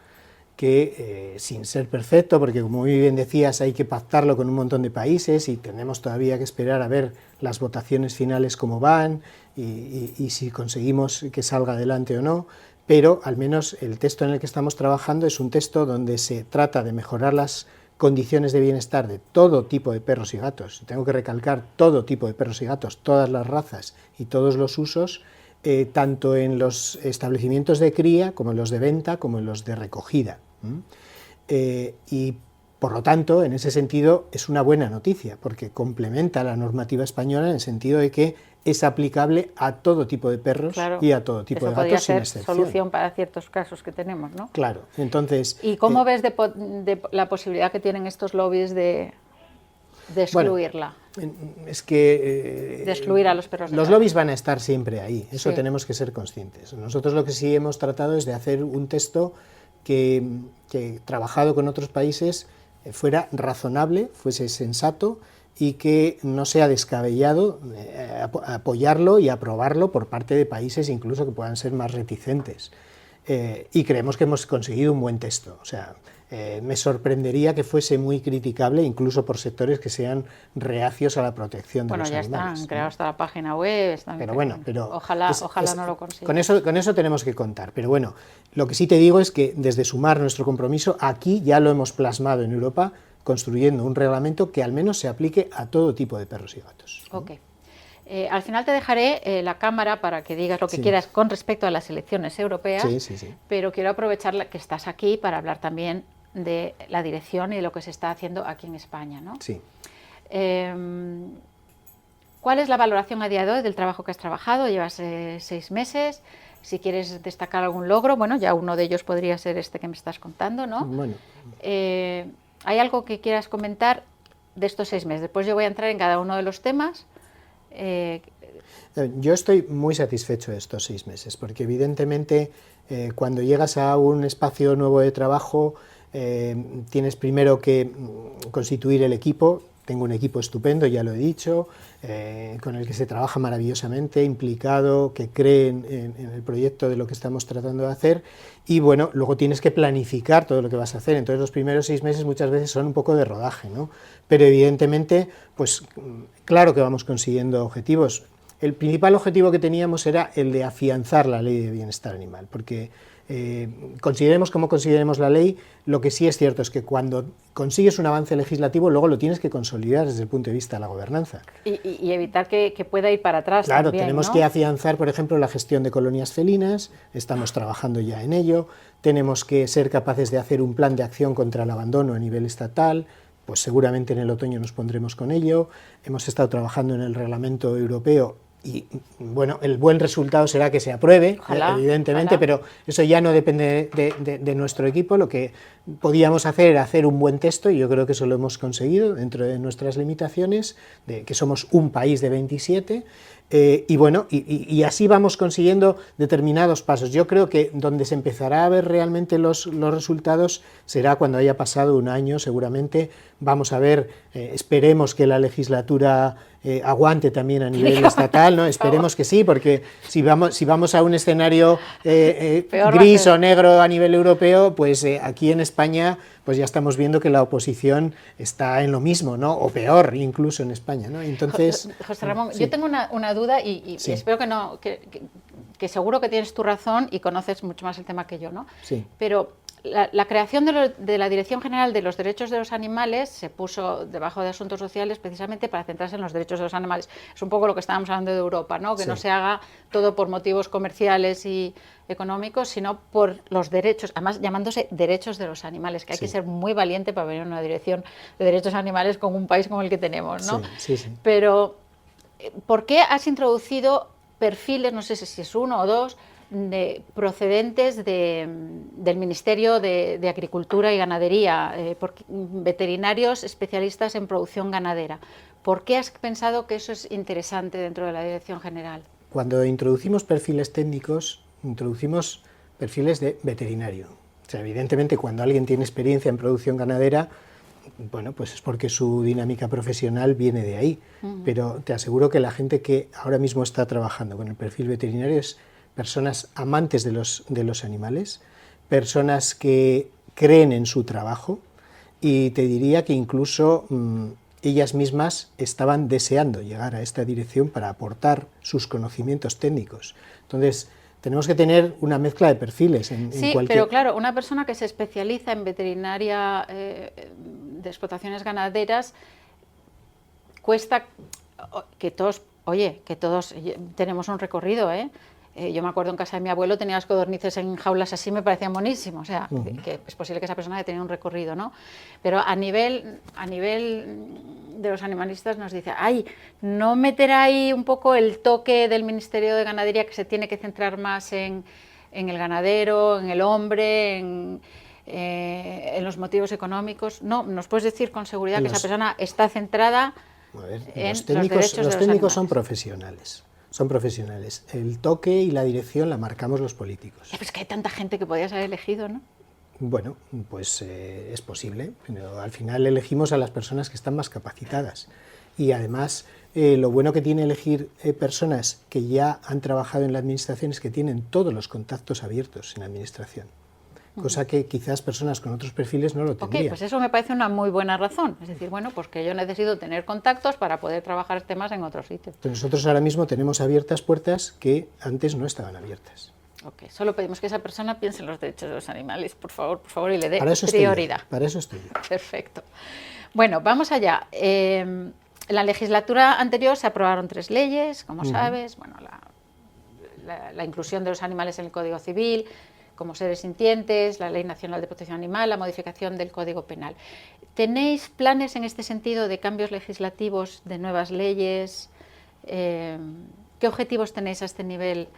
que, sin ser perfecto, porque como muy bien decías, hay que pactarlo con un montón de países y tenemos todavía que esperar a ver las votaciones finales cómo van y si conseguimos que salga adelante o no, pero al menos el texto en el que estamos trabajando es un texto donde se trata de mejorar las condiciones de bienestar de todo tipo de perros y gatos. Tengo que recalcar todo tipo de perros y gatos, todas las razas y todos los usos, tanto en los establecimientos de cría como en los de venta como en los de recogida. Y por lo tanto, en ese sentido, es una buena noticia, porque complementa la normativa española en el sentido de que es aplicable a todo tipo de perros y a todo tipo de gatos sin excepción. Eso podría ser solución para ciertos casos que tenemos, ¿no? Claro, entonces... ¿Y cómo ves de la posibilidad que tienen estos lobbies de excluirla? Bueno, es que... de excluir a los perros de los caza. lobbies van a estar siempre ahí, eso tenemos que ser conscientes. Nosotros lo que sí hemos tratado es de hacer un texto que trabajado con otros países, fuera razonable, fuese sensato y que no sea descabellado apoyarlo y aprobarlo por parte de países incluso que puedan ser más reticentes. Y creemos que hemos conseguido un buen texto. O sea, me sorprendería que fuese muy criticable incluso por sectores que sean reacios a la protección de los animales. Bueno, ya están creados hasta la página web. Pero ojalá no lo consigan. Con eso tenemos que contar. Pero bueno, lo que sí te digo es que desde Sumar nuestro compromiso, aquí ya lo hemos plasmado en Europa, construyendo un reglamento que al menos se aplique a todo tipo de perros y gatos. Ok. Al final te dejaré la cámara para que digas lo que quieras con respecto a las elecciones europeas, pero quiero aprovechar que estás aquí para hablar también de la dirección y de lo que se está haciendo aquí en España, ¿no? Sí. ¿Cuál es la valoración a día de hoy del trabajo que has trabajado? Llevas 6 meses. Si quieres destacar algún logro, bueno, ya uno de ellos podría ser este que me estás contando, ¿no? Bueno. ¿Hay algo que quieras comentar de estos 6 meses? Después yo voy a entrar en cada uno de los temas. Yo estoy muy satisfecho de estos 6 meses, porque evidentemente cuando llegas a un espacio nuevo de trabajo tienes primero que constituir el equipo. Tengo un equipo estupendo, ya lo he dicho, con el que se trabaja maravillosamente, implicado, que cree en el proyecto de lo que estamos tratando de hacer, y bueno, luego tienes que planificar todo lo que vas a hacer. Entonces los primeros 6 meses muchas veces son un poco de rodaje, ¿no? Pero evidentemente, pues claro que vamos consiguiendo objetivos. El principal objetivo que teníamos era el de afianzar la ley de bienestar animal, porque consideremos como consideremos la ley, lo que sí es cierto es que cuando consigues un avance legislativo, luego lo tienes que consolidar desde el punto de vista de la gobernanza. Y evitar que pueda ir para atrás. Claro, también, tenemos que afianzar, por ejemplo, la gestión de colonias felinas, estamos trabajando ya en ello, tenemos que ser capaces de hacer un plan de acción contra el abandono a nivel estatal, pues seguramente en el otoño nos pondremos con ello, hemos estado trabajando en el reglamento europeo. Y bueno, el buen resultado será que se apruebe, evidentemente, pero eso ya no depende de nuestro equipo. Lo que podíamos hacer era hacer un buen texto, y yo creo que eso lo hemos conseguido dentro de nuestras limitaciones, de que somos un país de 27, y bueno, y así vamos consiguiendo determinados pasos. Yo creo que donde se empezará a ver realmente los resultados será cuando haya pasado un año, seguramente. Vamos a ver, esperemos que la legislatura aguante también a nivel estatal, ¿no? Esperemos que sí, porque si vamos a un escenario gris o negro a nivel europeo, pues aquí en España pues ya estamos viendo que la oposición está en lo mismo, ¿no? O peor, incluso en España, ¿no? Entonces, José Ramón, sí. yo tengo una duda y Sí. espero que no, que seguro que tienes tu razón y conoces mucho más el tema que yo, ¿no? Sí. Pero la creación de la Dirección General de los Derechos de los Animales se puso debajo de Asuntos Sociales precisamente para centrarse en los derechos de los animales. Es un poco lo que estábamos hablando de Europa, ¿no? Que Sí. no se haga todo por motivos comerciales y económicos, sino por los derechos, además llamándose derechos de los animales, que hay Sí. que ser muy valiente para venir a una dirección de derechos animales con un país como el que tenemos, ¿no? Sí, sí, sí. Pero, ¿por qué has introducido perfiles, no sé si es uno o dos, procedentes del Ministerio de Agricultura y Ganadería, veterinarios especialistas en producción ganadera? ¿Por qué has pensado que eso es interesante dentro de la Dirección General? Cuando introducimos perfiles técnicos, introducimos perfiles de veterinario. O sea, evidentemente, cuando alguien tiene experiencia en producción ganadera, bueno, pues es porque su dinámica profesional viene de ahí. Pero te aseguro que la gente que ahora mismo está trabajando con el perfil veterinario es personas amantes de los animales, personas que creen en su trabajo, y te diría que incluso ellas mismas estaban deseando llegar a esta dirección para aportar sus conocimientos técnicos. Entonces, tenemos que tener una mezcla de perfiles. Sí, pero claro, una persona que se especializa en veterinaria de explotaciones ganaderas, cuesta que todos, oye, que todos tenemos un recorrido, ¿eh? Yo me acuerdo en casa de mi abuelo tenía las codornices en jaulas así, me parecían buenísimos, o sea, que es posible que esa persona haya tenido un recorrido, ¿no? Pero a nivel de los animalistas nos dice, ay, ¿no meterá ahí un poco el toque del Ministerio de Ganadería, que se tiene que centrar más en el ganadero, en el hombre, en los motivos económicos? No, ¿nos puedes decir con seguridad que esa persona está centrada en los derechos de los animales? Los técnicos son profesionales. Son profesionales. El toque y la dirección la marcamos los políticos. Pues que hay tanta gente que podías haber elegido, ¿no? Bueno, pues es posible, pero al final elegimos a las personas que están más capacitadas. Y además, lo bueno que tiene elegir personas que ya han trabajado en la administración es que tienen todos los contactos abiertos en la administración. Cosa que quizás personas con otros perfiles no lo tendrían. Ok, pues eso me parece una muy buena razón. Es decir, bueno, pues que yo necesito tener contactos para poder trabajar temas en otros sitios. Entonces nosotros ahora mismo tenemos abiertas puertas que antes no estaban abiertas. Ok, solo pedimos que esa persona piense en los derechos de los animales, por favor, y le dé prioridad. Para eso estoy yo. Perfecto. Bueno, vamos allá. En la legislatura anterior se aprobaron 3 leyes, como sabes, bueno, la inclusión de los animales en el Código Civil como seres sintientes, la Ley Nacional de Protección Animal, la modificación del Código Penal. ¿Tenéis planes en este sentido de cambios legislativos, de nuevas leyes? ¿Qué objetivos tenéis a este nivel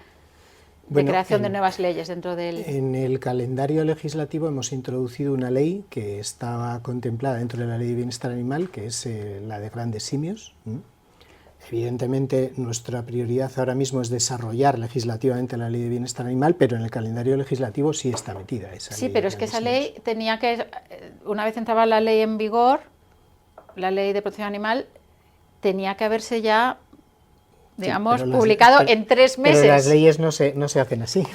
de creación de nuevas leyes dentro del...? En el calendario legislativo hemos introducido una ley que estaba contemplada dentro de la Ley de Bienestar Animal, que es la de grandes simios. Evidentemente, nuestra prioridad ahora mismo es desarrollar legislativamente la Ley de Bienestar Animal, pero en el calendario legislativo sí está metida esa ley. Sí, pero es que esa ley tenía que, una vez entraba la ley en vigor, la Ley de Protección Animal, tenía que haberse ya, digamos, publicado en 3 meses. Pero las leyes no se hacen así.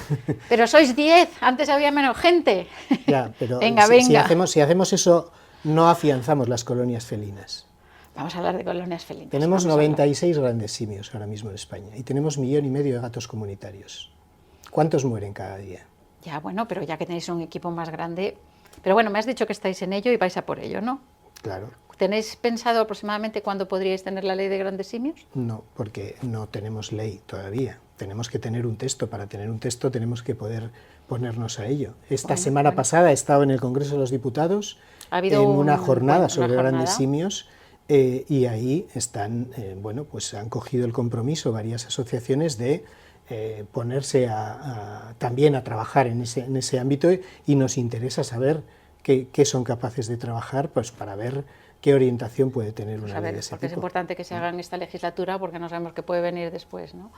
Pero sois 10, antes había menos gente. Ya, pero venga. Si hacemos eso, no afianzamos las colonias felinas. Vamos a hablar de colonias felinas. Tenemos 96 grandes simios ahora mismo en España y tenemos 1,5 millones de gatos comunitarios. ¿Cuántos mueren cada día? Ya, bueno, pero ya que tenéis un equipo más grande... Pero bueno, me has dicho que estáis en ello y vais a por ello, ¿no? Claro. ¿Tenéis pensado aproximadamente cuándo podríais tener la ley de grandes simios? No, porque no tenemos ley todavía. Tenemos que tener un texto. Para tener un texto tenemos que poder ponernos a ello. Esta semana pasada he estado en el Congreso de los Diputados en una jornada sobre grandes simios. Y ahí están, bueno, pues han cogido el compromiso varias asociaciones de ponerse también a trabajar en ese ámbito, y nos interesa saber qué son capaces de trabajar, pues para ver qué orientación puede tener una ley de ese porque tipo. es importante que se haga en esta legislatura porque no sabemos qué puede venir después, ¿no?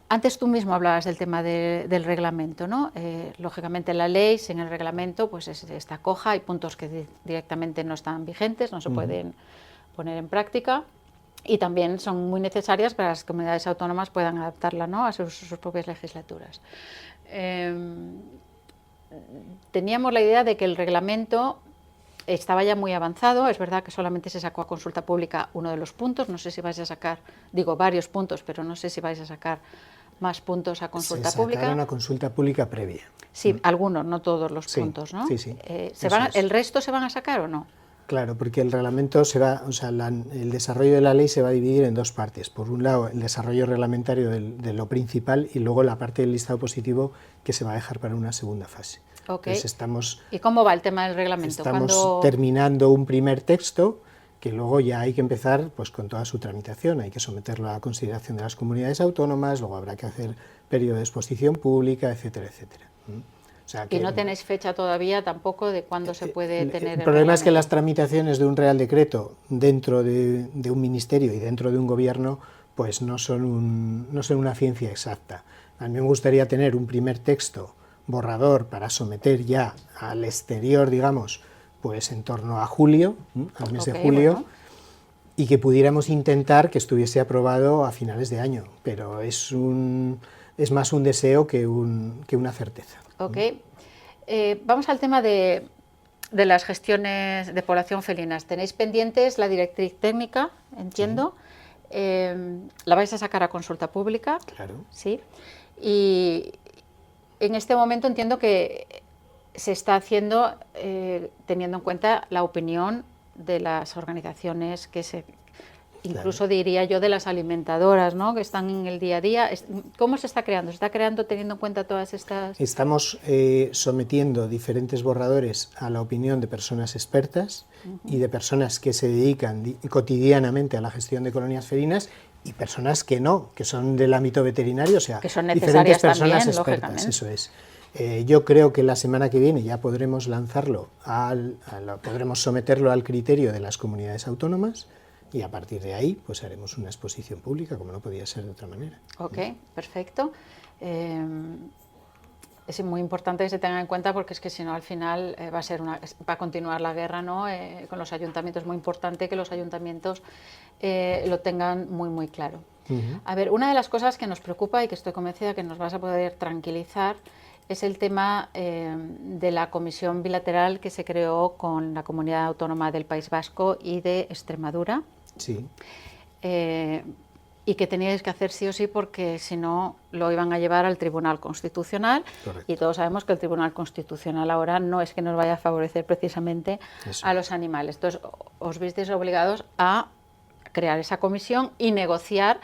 Antes tú mismo hablabas del tema del reglamento, ¿no? Lógicamente la ley sin el reglamento pues está coja, hay puntos que directamente no están vigentes, no se pueden poner en práctica y también son muy necesarias para que las comunidades autónomas puedan adaptarla, ¿no?, a sus propias legislaturas. Teníamos la idea de que el reglamento estaba ya muy avanzado, es verdad que solamente se sacó a consulta pública uno de los puntos, no sé si vais a sacar, digo varios puntos, pero no sé si vais a sacar más puntos a consulta pública. Se sacaron a consulta pública previa. Sí, algunos, no todos los puntos, ¿no? Sí, sí. ¿El resto se van a sacar o no? Claro, porque el reglamento se va, o sea, el desarrollo de la ley se va a dividir en dos partes. Por un lado, el desarrollo reglamentario de lo principal y luego la parte del listado positivo que se va a dejar para una segunda fase. Okay. Entonces ¿Y cómo va el tema del reglamento? Estamos terminando un primer texto que luego ya hay que empezar pues, con toda su tramitación. Hay que someterlo a la consideración de las comunidades autónomas, luego habrá que hacer periodo de exposición pública, etcétera, etcétera. O sea que, y no tenéis fecha todavía tampoco de cuándo se puede tener el problema es que las tramitaciones de un Real Decreto dentro de un ministerio y dentro de un gobierno pues no son una ciencia exacta. A mí me gustaría tener un primer texto borrador para someter ya al exterior, digamos, pues en torno a julio, al mes de julio, bueno, y que pudiéramos intentar que estuviese aprobado a finales de año, pero es más un deseo que una certeza. Ok. Vamos al tema de las gestiones de población felinas. Tenéis pendientes la directriz técnica, entiendo. Sí. La vais a sacar a consulta pública. Claro. Sí. Y en este momento entiendo que se está haciendo teniendo en cuenta la opinión de las organizaciones que incluso claro, diría yo de las alimentadoras, ¿no?, que están en el día a día. ¿Cómo se está creando? ¿Se está creando teniendo en cuenta todas estas...? Estamos sometiendo diferentes borradores a la opinión de personas expertas y de personas que se dedican cotidianamente a la gestión de colonias felinas y personas que no, que son del ámbito veterinario, o sea, que son diferentes personas también, expertas, eso es. Yo creo que la semana que viene ya podremos lanzarlo, podremos someterlo al criterio de las comunidades autónomas y a partir de ahí pues haremos una exposición pública, como no podía ser de otra manera. Ok, perfecto. Es muy importante que se tenga en cuenta porque es que si no al final va a continuar la guerra, ¿no?, con los ayuntamientos. Es muy importante que los ayuntamientos lo tengan muy muy claro. A ver, una de las cosas que nos preocupa y que estoy convencida que nos vas a poder tranquilizar es el tema de la comisión bilateral que se creó con la Comunidad Autónoma del País Vasco y de Extremadura. Sí. Y que teníais que hacer sí o sí porque si no lo iban a llevar al Tribunal Constitucional. Correcto. Y todos sabemos que el Tribunal Constitucional ahora no es que nos vaya a favorecer precisamente a los animales. Entonces os visteis obligados a crear esa comisión y negociar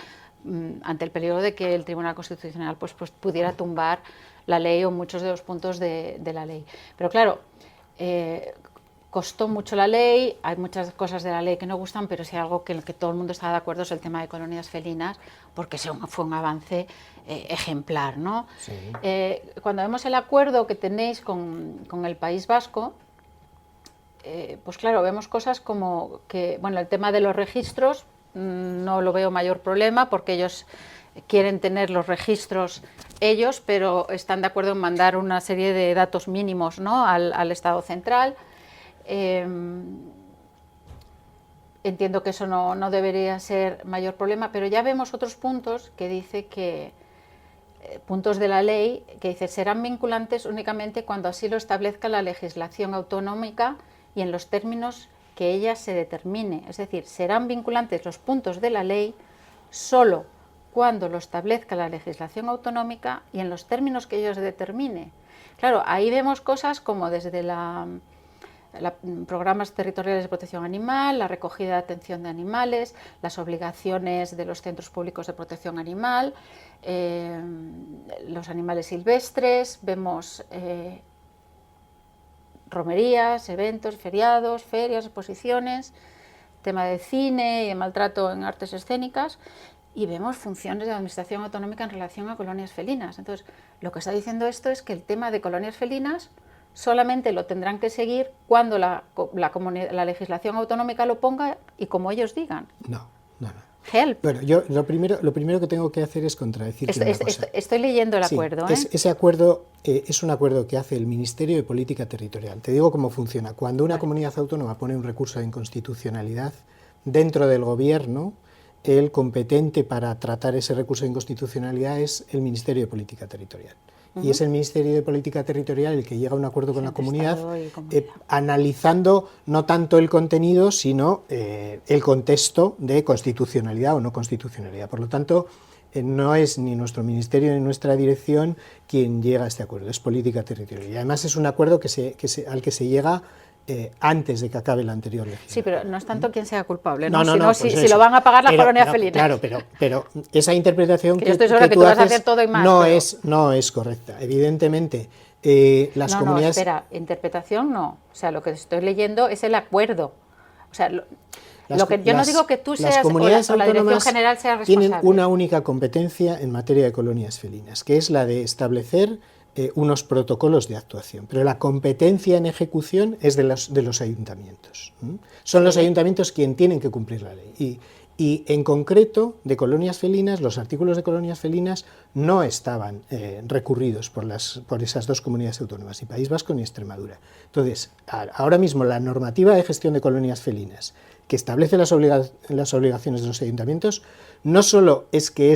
ante el peligro de que el Tribunal Constitucional pues pudiera tumbar la ley o muchos de los puntos de la ley. Pero claro, costó mucho la ley, hay muchas cosas de la ley que no gustan, pero si hay algo que en el que todo el mundo está de acuerdo es el tema de colonias felinas, porque fue un avance ejemplar, ¿no? Sí. Cuando vemos el acuerdo que tenéis con el País Vasco, pues claro, vemos cosas como que, bueno, el tema de los registros no lo veo mayor problema porque ellos quieren tener los registros ellos, pero están de acuerdo en mandar una serie de datos mínimos, ¿no?, al Estado central. Entiendo que eso no debería ser mayor problema, pero ya vemos otros puntos que dice que puntos de la ley que dice serán vinculantes únicamente cuando así lo establezca la legislación autonómica y en los términos que ella se determine. Es decir, serán vinculantes los puntos de la ley solo cuando lo establezca la legislación autonómica y en los términos que ella se determine. Claro, ahí vemos cosas como desde programas territoriales de protección animal, la recogida de atención de animales, las obligaciones de los centros públicos de protección animal, los animales silvestres, vemos romerías, eventos, feriados, ferias, exposiciones, tema de cine y de maltrato en artes escénicas, y vemos funciones de administración autonómica en relación a colonias felinas. Entonces, lo que está diciendo esto es que el tema de colonias felinas solamente lo tendrán que seguir cuando la legislación autonómica lo ponga y como ellos digan. No. Help. Bueno, yo lo primero que tengo que hacer es contradecirte una cosa. Estoy leyendo el acuerdo. Ese acuerdo es un acuerdo que hace el Ministerio de Política Territorial. Te digo cómo funciona. Cuando una comunidad autónoma pone un recurso de inconstitucionalidad, dentro del Gobierno, el competente para tratar ese recurso de inconstitucionalidad es el Ministerio de Política Territorial. Y es el Ministerio de Política Territorial el que llega a un acuerdo con la comunidad, analizando no tanto el contenido, sino el contexto de constitucionalidad o no constitucionalidad. Por lo tanto, no es ni nuestro ministerio ni nuestra dirección quien llega a este acuerdo, es Política Territorial. Y además es un acuerdo al que se llega antes de que acabe la anterior legislatura. Sí, pero no es tanto quien sea culpable, ¿no? Si lo van a pagar las colonias felinas. Claro, pero esa interpretación que yo estoy segura que tú vas a hacer todo y más. No es correcta. Evidentemente, las comunidades... No, espera, interpretación no. O sea, lo que estoy leyendo es el acuerdo. O sea, yo no digo que tú seas o la Dirección General sea responsable. Tienen una única competencia en materia de colonias felinas, que es la de establecer unos protocolos de actuación, pero la competencia en ejecución es de los ayuntamientos. Son los ayuntamientos quienes tienen que cumplir la ley. Y en concreto, de colonias felinas, los artículos de colonias felinas no estaban recurridos por esas dos comunidades autónomas, ni País Vasco ni Extremadura. Entonces, ahora mismo la normativa de gestión de colonias felinas, que establece las obligaciones de los ayuntamientos, no solo es que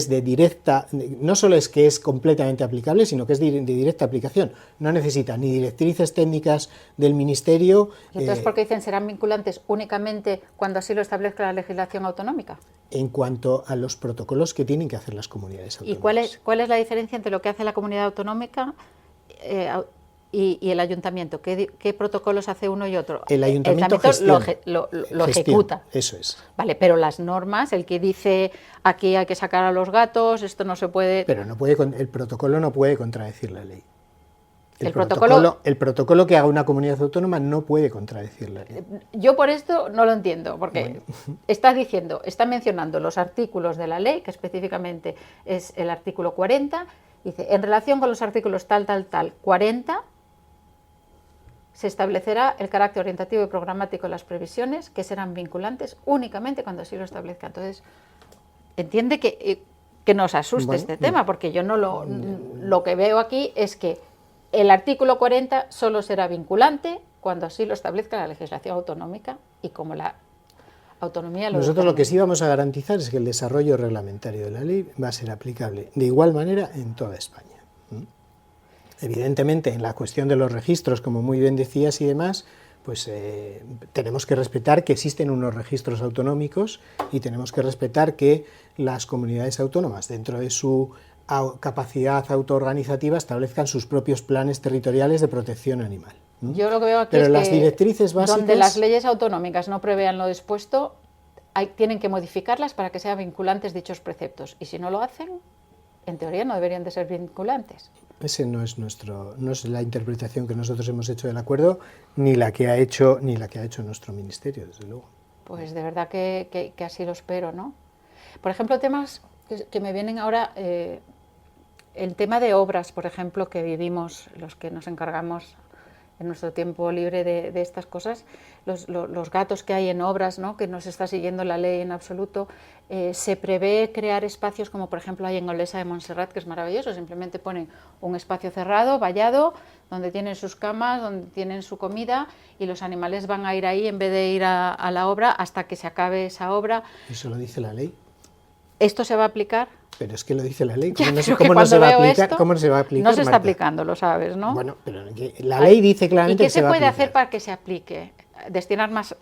es completamente aplicable, sino que es de directa aplicación. No necesita ni directrices técnicas del Ministerio. ¿Y entonces por qué dicen serán vinculantes únicamente cuando así lo establezca la legislación autonómica? En cuanto a los protocolos que tienen que hacer las comunidades autónomas. ¿Y cuál es la diferencia entre lo que hace la comunidad autonómica y el ayuntamiento? ¿Qué protocolos hace uno y otro? El ayuntamiento lo ejecuta. Eso es. Vale, pero las normas, el que dice aquí hay que sacar a los gatos, esto no se puede... Pero el protocolo no puede contradecir la ley. El protocolo que haga una comunidad autónoma no puede contradecir la ley. Yo por esto no lo entiendo, porque está mencionando los artículos de la ley, que específicamente es el artículo 40, dice, en relación con los artículos tal, 40, se establecerá el carácter orientativo y programático de las previsiones, que serán vinculantes únicamente cuando así lo establezca. Entonces, entiende que nos asuste este tema, porque yo no lo que veo aquí es que el artículo 40 solo será vinculante cuando así lo establezca la legislación autonómica y como la autonomía lo Nosotros lo que sí vamos a garantizar es que el desarrollo reglamentario de la ley va a ser aplicable de igual manera en toda España. Evidentemente, en la cuestión de los registros, como muy bien decías y demás, pues tenemos que respetar que existen unos registros autonómicos y tenemos que respetar que las comunidades autónomas, dentro de su capacidad autoorganizativa, establezcan sus propios planes territoriales de protección animal. Yo lo que veo aquí Pero es las que directrices básicas, donde las leyes autonómicas no prevean lo dispuesto, tienen que modificarlas para que sean vinculantes dichos preceptos. Y si no lo hacen, en teoría no deberían de ser vinculantes. Ese no es la interpretación que nosotros hemos hecho del acuerdo, ni la que ha hecho nuestro ministerio, desde luego. Pues de verdad que así lo espero, ¿no? Por ejemplo, temas que me vienen ahora, el tema de obras, por ejemplo, que vivimos los que nos encargamos en nuestro tiempo libre de estas cosas, los gatos que hay en obras, ¿no?, que no se está siguiendo la ley en absoluto. Se prevé crear espacios como por ejemplo hay en Olesa de Montserrat, que es maravilloso, simplemente ponen un espacio cerrado, vallado, donde tienen sus camas, donde tienen su comida y los animales van a ir ahí en vez de ir a la obra hasta que se acabe esa obra. ¿Eso lo dice la ley? ¿Esto se va a aplicar? Pero es que lo dice la ley. ¿Cómo no se va a aplicar? ¿Cómo se va a aplicar? No se está aplicando, lo sabes, ¿no? Bueno, pero la ley dice claramente que se va a aplicar. ¿Y qué se puede hacer para que se aplique? Destinar más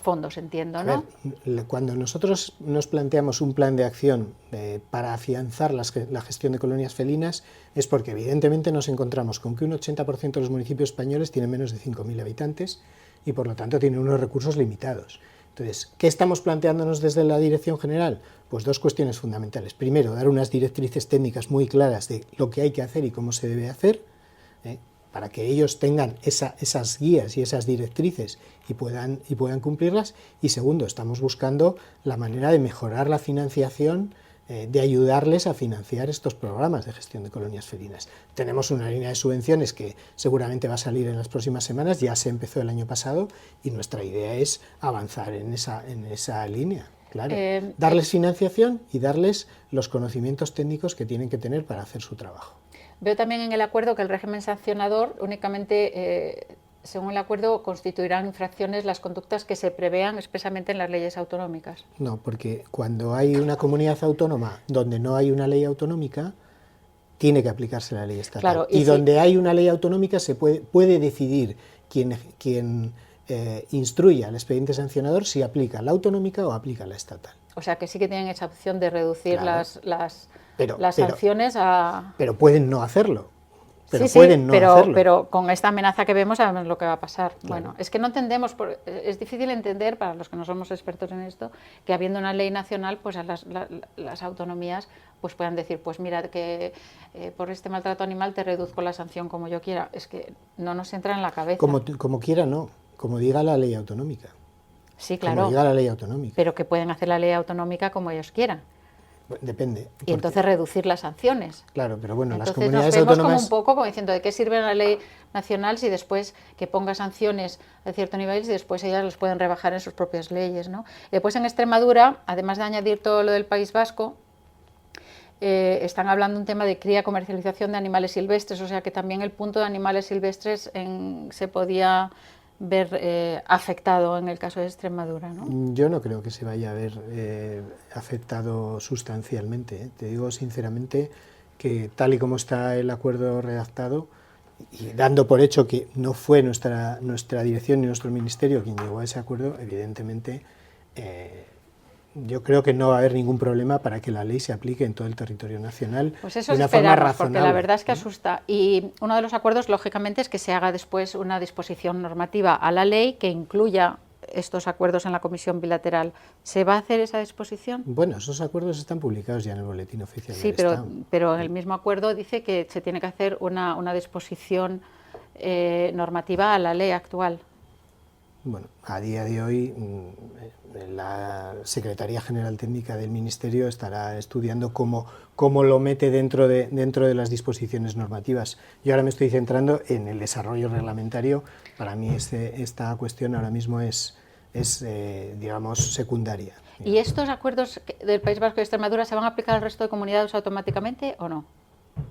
fondos, entiendo, ¿no? A ver, cuando nosotros nos planteamos un plan de acción para afianzar la gestión de colonias felinas, es porque evidentemente nos encontramos con que un 80% de los municipios españoles tienen menos de 5.000 habitantes y por lo tanto tienen unos recursos limitados. Entonces, ¿qué estamos planteándonos desde la Dirección General? Pues dos cuestiones fundamentales. Primero, dar unas directrices técnicas muy claras de lo que hay que hacer y cómo se debe hacer, para que ellos tengan esas guías y esas directrices y puedan cumplirlas. Y segundo, estamos buscando la manera de mejorar la financiación de ayudarles a financiar estos programas de gestión de colonias felinas. Tenemos una línea de subvenciones que seguramente va a salir en las próximas semanas, ya se empezó el año pasado y nuestra idea es avanzar en esa línea. Claro, darles financiación y darles los conocimientos técnicos que tienen que tener para hacer su trabajo. Veo también en el acuerdo que el régimen sancionador únicamente, según el acuerdo, constituirán infracciones las conductas que se prevean expresamente en las leyes autonómicas. No, porque cuando hay una comunidad autónoma donde no hay una ley autonómica, tiene que aplicarse la ley estatal. Claro, y donde hay una ley autonómica se puede decidir quién instruye al expediente sancionador si aplica la autonómica o aplica la estatal. O sea que sí que tienen esa opción de reducir Claro. las sanciones a... Pero pueden no hacerlo. Pero con esta amenaza que vemos sabemos lo que va a pasar. Claro. Bueno, es que no entendemos, es difícil entender para los que no somos expertos en esto, que habiendo una ley nacional, pues a las autonomías pues puedan decir, pues mira, que por este maltrato animal te reduzco la sanción como yo quiera. Es que no nos entra en la cabeza. Como quiera, no. Como diga la ley autonómica. Sí, claro. Como diga la ley autonómica. Pero que pueden hacer la ley autonómica como ellos quieran. Depende. Y entonces reducir las sanciones. Claro, pero bueno, entonces las comunidades nos vemos autónomas... como un poco como diciendo de qué sirve la ley nacional si después que ponga sanciones a cierto nivel y después ellas los pueden rebajar en sus propias leyes, ¿no? Y después en Extremadura, además de añadir todo lo del País Vasco, están hablando un tema de cría, comercialización de animales silvestres, o sea que también el punto de animales silvestres se podía ver afectado en el caso de Extremadura, ¿no? Yo no creo que se vaya a ver afectado sustancialmente. Te digo sinceramente que tal y como está el acuerdo redactado, y dando por hecho que no fue nuestra dirección ni nuestro ministerio quien llegó a ese acuerdo, evidentemente yo creo que no va a haber ningún problema para que la ley se aplique en todo el territorio nacional pues eso de una forma razonable. Porque la verdad es que asusta. Y uno de los acuerdos, lógicamente, es que se haga después una disposición normativa a la ley que incluya estos acuerdos en la comisión bilateral. ¿Se va a hacer esa disposición? Bueno, esos acuerdos están publicados ya en el Boletín Oficial del Estado. Sí, pero en el mismo acuerdo dice que se tiene que hacer una disposición normativa a la ley actual. Bueno, a día de hoy la Secretaría General Técnica del Ministerio estará estudiando cómo lo mete dentro de las disposiciones normativas. Yo ahora me estoy centrando en el desarrollo reglamentario. Para mí esta cuestión ahora mismo es digamos, secundaria. ¿Y estos acuerdos del País Vasco y Extremadura se van a aplicar al resto de comunidades automáticamente o no?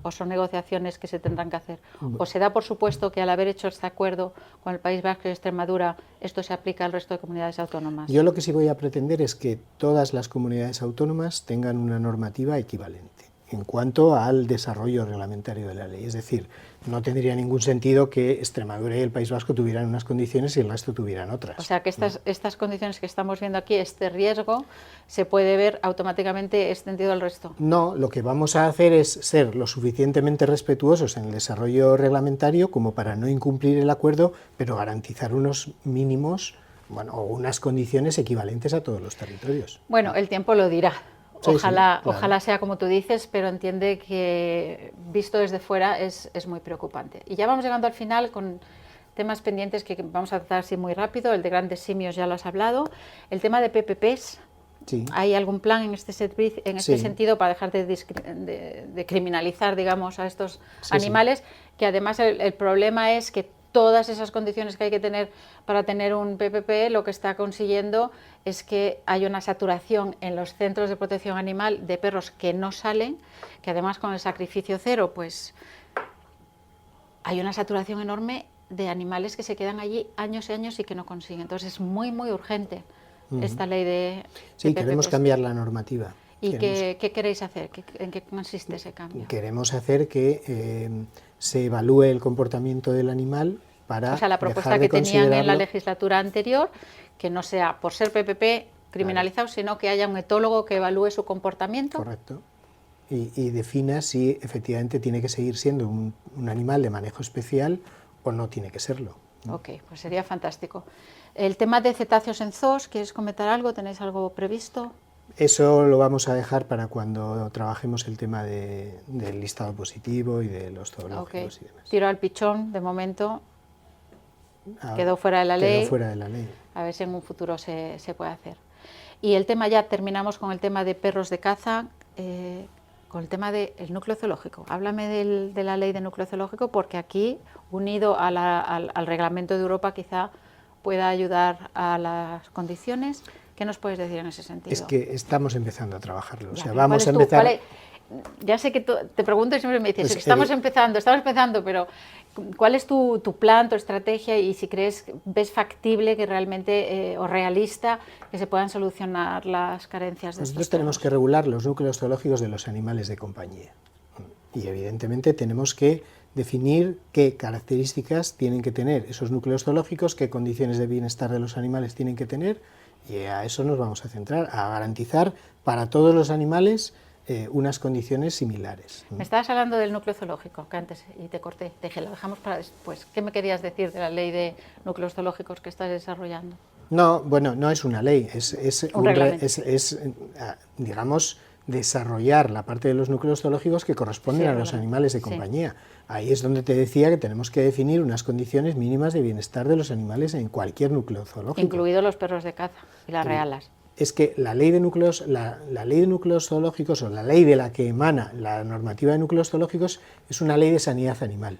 ¿O son negociaciones que se tendrán que hacer? ¿O se da por supuesto que al haber hecho este acuerdo con el País Vasco y Extremadura, esto se aplica al resto de comunidades autónomas? Yo lo que sí voy a pretender es que todas las comunidades autónomas tengan una normativa equivalente en cuanto al desarrollo reglamentario de la ley. Es decir, no tendría ningún sentido que Extremadura y el País Vasco tuvieran unas condiciones y el resto tuvieran otras. O sea que estas condiciones que estamos viendo aquí, este riesgo, se puede ver automáticamente extendido al resto. No, lo que vamos a hacer es ser lo suficientemente respetuosos en el desarrollo reglamentario como para no incumplir el acuerdo, pero garantizar unos mínimos, bueno, o unas condiciones equivalentes a todos los territorios. Bueno, el tiempo lo dirá. Ojalá, sí, claro. Ojalá sea como tú dices, pero entiende que visto desde fuera es muy preocupante. Y ya vamos llegando al final con temas pendientes que vamos a tratar así muy rápido. El de grandes simios ya lo has hablado. El tema de PPPs. Sí. ¿Hay algún plan en este sentido para dejar de criminalizar, digamos, a estos animales? Que además el problema es que todas esas condiciones que hay que tener para tener un PPP, lo que está consiguiendo es que hay una saturación en los centros de protección animal de perros que no salen, que además con el sacrificio cero, pues hay una saturación enorme de animales que se quedan allí años y años y que no consiguen. Entonces es muy, muy urgente esta ley de Sí, queremos cambiar la normativa. ¿Y qué queréis hacer? ¿En qué consiste ese cambio? Queremos hacer que se evalúe el comportamiento del animal para... O sea, la propuesta que tenían en la legislatura anterior, que no sea por ser PPP criminalizado, claro, sino que haya un etólogo que evalúe su comportamiento. Correcto. Y defina si efectivamente tiene que seguir siendo un animal de manejo especial o no tiene que serlo. Ok, pues sería fantástico. El tema de cetáceos en zoos, ¿quieres comentar algo? ¿Tenéis algo previsto? Eso lo vamos a dejar para cuando trabajemos el tema del listado positivo y de los zoológicos y demás. Tiro al pichón, de momento, quedó fuera de la ley. Quedó fuera de la ley. A ver si en un futuro se puede hacer. Y el tema, ya terminamos con el tema de perros de caza. con el tema del núcleo zoológico. Háblame de la ley de núcleo zoológico, porque aquí, unido al reglamento de Europa, quizá pueda ayudar a las condiciones. ¿Qué nos puedes decir en ese sentido? Es que estamos empezando a trabajarlo. Ya, o sea, vamos a empezar... Ya sé que te pregunto y siempre me dices, pues estamos empezando, pero ¿cuál es tu plan, tu estrategia y si ves factible que realmente o realista que se puedan solucionar las carencias de estos Nosotros tenemos que regular los núcleos zoológicos de los animales de compañía y evidentemente tenemos que definir qué características tienen que tener esos núcleos zoológicos, qué condiciones de bienestar de los animales tienen que tener, y a eso nos vamos a centrar, a garantizar para todos los animales unas condiciones similares. Me estabas hablando del núcleo zoológico, que antes, y te corté, te dije, lo dejamos para después. ¿Qué me querías decir de la ley de núcleos zoológicos que estás desarrollando? No, bueno, no es una ley, es digamos, desarrollar la parte de los núcleos zoológicos que corresponden a los animales de compañía. Ahí es donde te decía que tenemos que definir unas condiciones mínimas de bienestar de los animales en cualquier núcleo zoológico. Incluidos los perros de caza y las realas. Es que la ley de núcleos, la ley de núcleos zoológicos, o la ley de la que emana la normativa de núcleos zoológicos, es una ley de sanidad animal.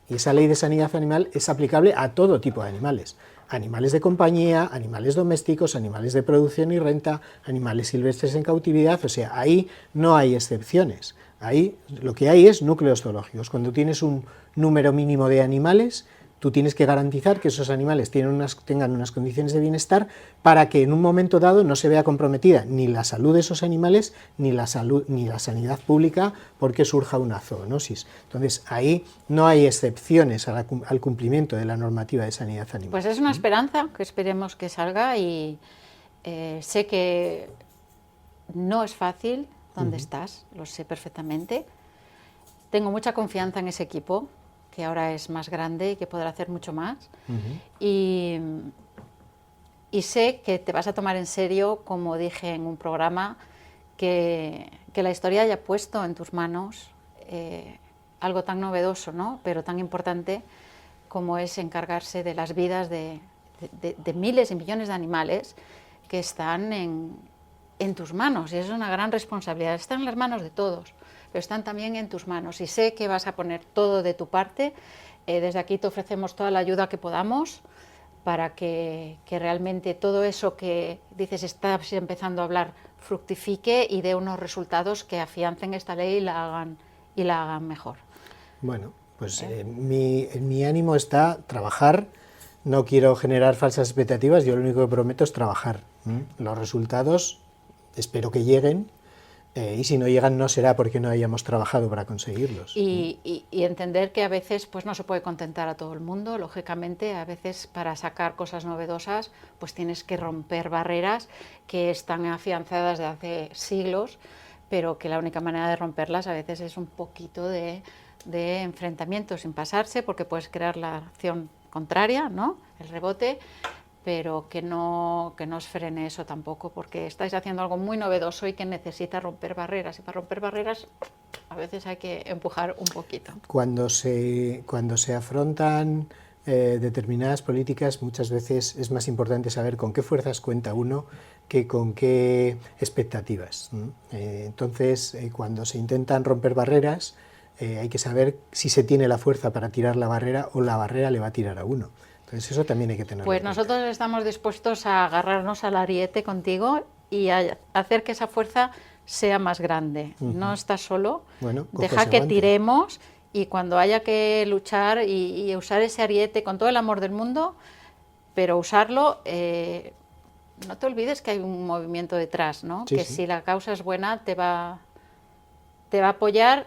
Y esa ley de sanidad animal es aplicable a todo tipo de animales. Animales de compañía, animales domésticos, animales de producción y renta, animales silvestres en cautividad, o sea, ahí no hay excepciones. Ahí lo que hay es núcleos zoológicos. Cuando tienes un número mínimo de animales, tú tienes que garantizar que esos animales tengan unas condiciones de bienestar para que en un momento dado no se vea comprometida ni la salud de esos animales ni la sanidad pública porque surja una zoonosis. Entonces, ahí no hay excepciones al cumplimiento de la normativa de sanidad animal. Pues es una esperanza, que esperemos que salga, y sé que no es fácil donde estás, lo sé perfectamente. Tengo mucha confianza en ese equipo, que ahora es más grande y que podrá hacer mucho más. Y sé que te vas a tomar en serio, como dije en un programa, que la historia haya puesto en tus manos algo tan novedoso, ¿no? Pero tan importante como es encargarse de las vidas de miles y millones de animales que están en tus manos. Y es una gran responsabilidad. Están en las manos de todos, pero están también en tus manos, y sé que vas a poner todo de tu parte. Desde aquí te ofrecemos toda la ayuda que podamos para que realmente todo eso que dices estás empezando a hablar fructifique y dé unos resultados que afiancen esta ley y la hagan mejor. Bueno, pues mi ánimo está trabajar, no quiero generar falsas expectativas, yo lo único que prometo es trabajar. Los resultados espero que lleguen. Y si no llegan no será porque no hayamos trabajado para conseguirlos. Y entender que a veces pues no se puede contentar a todo el mundo, lógicamente. A veces para sacar cosas novedosas pues tienes que romper barreras que están afianzadas de hace siglos, pero que la única manera de romperlas a veces es un poquito de enfrentamiento sin pasarse, porque puedes crear la acción contraria, ¿no? El rebote, pero que no os frene eso tampoco, porque estáis haciendo algo muy novedoso y que necesita romper barreras, y para romper barreras a veces hay que empujar un poquito. Cuando se afrontan determinadas políticas, muchas veces es más importante saber con qué fuerzas cuenta uno que con qué expectativas. Entonces, cuando se intentan romper barreras, hay que saber si se tiene la fuerza para tirar la barrera o la barrera le va a tirar a uno. Entonces eso también hay que tenerlo en cuenta. Nosotros estamos dispuestos a agarrarnos al ariete contigo y a hacer que esa fuerza sea más grande. No estás solo, bueno, deja que tiremos, y cuando haya que luchar y usar ese ariete con todo el amor del mundo, pero usarlo, no te olvides que hay un movimiento detrás, ¿no? Sí, que sí. Si la causa es buena te va a apoyar,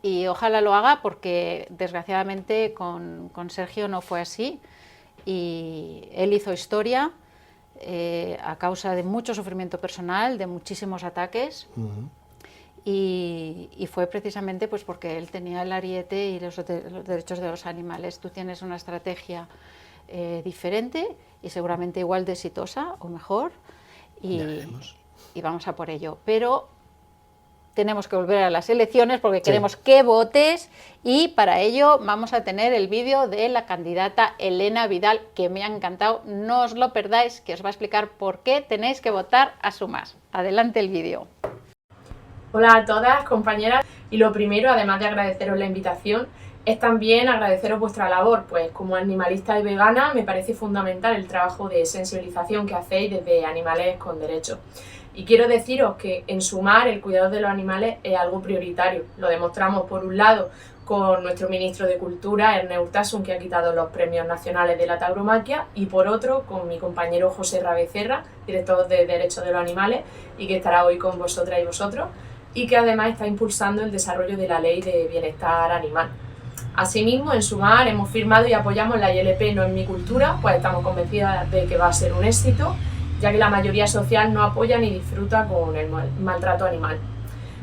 y ojalá lo haga, porque desgraciadamente con Sergio no fue así. Y él hizo historia a causa de mucho sufrimiento personal, de muchísimos ataques, y fue precisamente pues porque él tenía el ariete y los derechos de los animales. Tú tienes una estrategia diferente y seguramente igual de exitosa o mejor, y vamos a por ello. Pero tenemos que volver a las elecciones porque queremos que votes, y para ello vamos a tener el vídeo de la candidata Elena Vidal, que me ha encantado. No os lo perdáis, que os va a explicar por qué tenéis que votar a Sumás. Adelante el vídeo. Hola a todas, compañeras, y lo primero, además de agradeceros la invitación, es también agradeceros vuestra labor, pues como animalista y vegana me parece fundamental el trabajo de sensibilización que hacéis desde Animales con Derechos. Y quiero deciros que en Sumar el cuidado de los animales es algo prioritario. Lo demostramos por un lado con nuestro ministro de Cultura, Ernest Urtasun, que ha quitado los premios nacionales de la tauromaquia, y por otro con mi compañero José Becerra, director de Derechos de los Animales, y que estará hoy con vosotras y vosotros, y que además está impulsando el desarrollo de la Ley de Bienestar Animal. Asimismo, en Sumar hemos firmado y apoyamos la ILP No en mi cultura, pues estamos convencidas de que va a ser un éxito, ya que la mayoría social no apoya ni disfruta con el maltrato animal.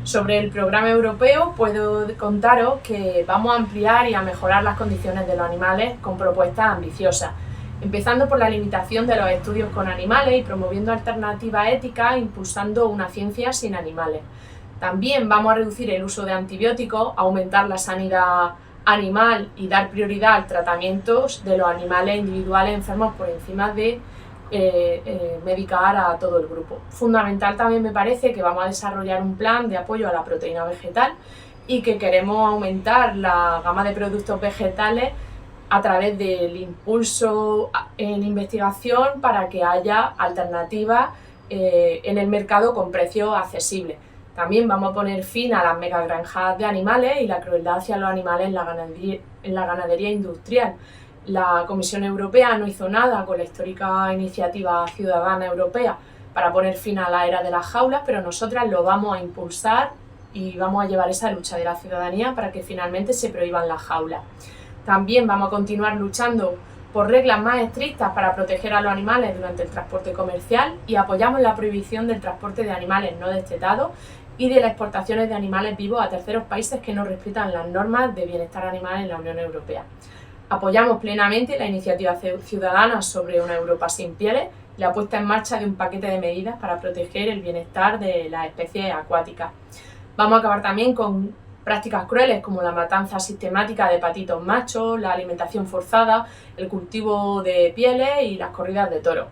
Sobre el programa europeo puedo contaros que vamos a ampliar y a mejorar las condiciones de los animales con propuestas ambiciosas, empezando por la limitación de los estudios con animales y promoviendo alternativas éticas, impulsando una ciencia sin animales. También vamos a reducir el uso de antibióticos, aumentar la sanidad animal y dar prioridad al tratamiento de los animales individuales enfermos por encima de medicar a todo el grupo. Fundamental también me parece que vamos a desarrollar un plan de apoyo a la proteína vegetal y que queremos aumentar la gama de productos vegetales a través del impulso en investigación para que haya alternativas en el mercado con precios accesibles. También vamos a poner fin a las megagranjas de animales y la crueldad hacia los animales en la ganadería industrial. La Comisión Europea no hizo nada con la histórica iniciativa ciudadana europea para poner fin a la era de las jaulas, pero nosotras lo vamos a impulsar y vamos a llevar esa lucha de la ciudadanía para que finalmente se prohíban las jaulas. También vamos a continuar luchando por reglas más estrictas para proteger a los animales durante el transporte comercial y apoyamos la prohibición del transporte de animales no destetados y de las exportaciones de animales vivos a terceros países que no respetan las normas de bienestar animal en la Unión Europea. Apoyamos plenamente la iniciativa ciudadana sobre una Europa sin pieles y la puesta en marcha de un paquete de medidas para proteger el bienestar de las especies acuáticas. Vamos a acabar también con prácticas crueles como la matanza sistemática de patitos machos, la alimentación forzada, el cultivo de pieles y las corridas de toros.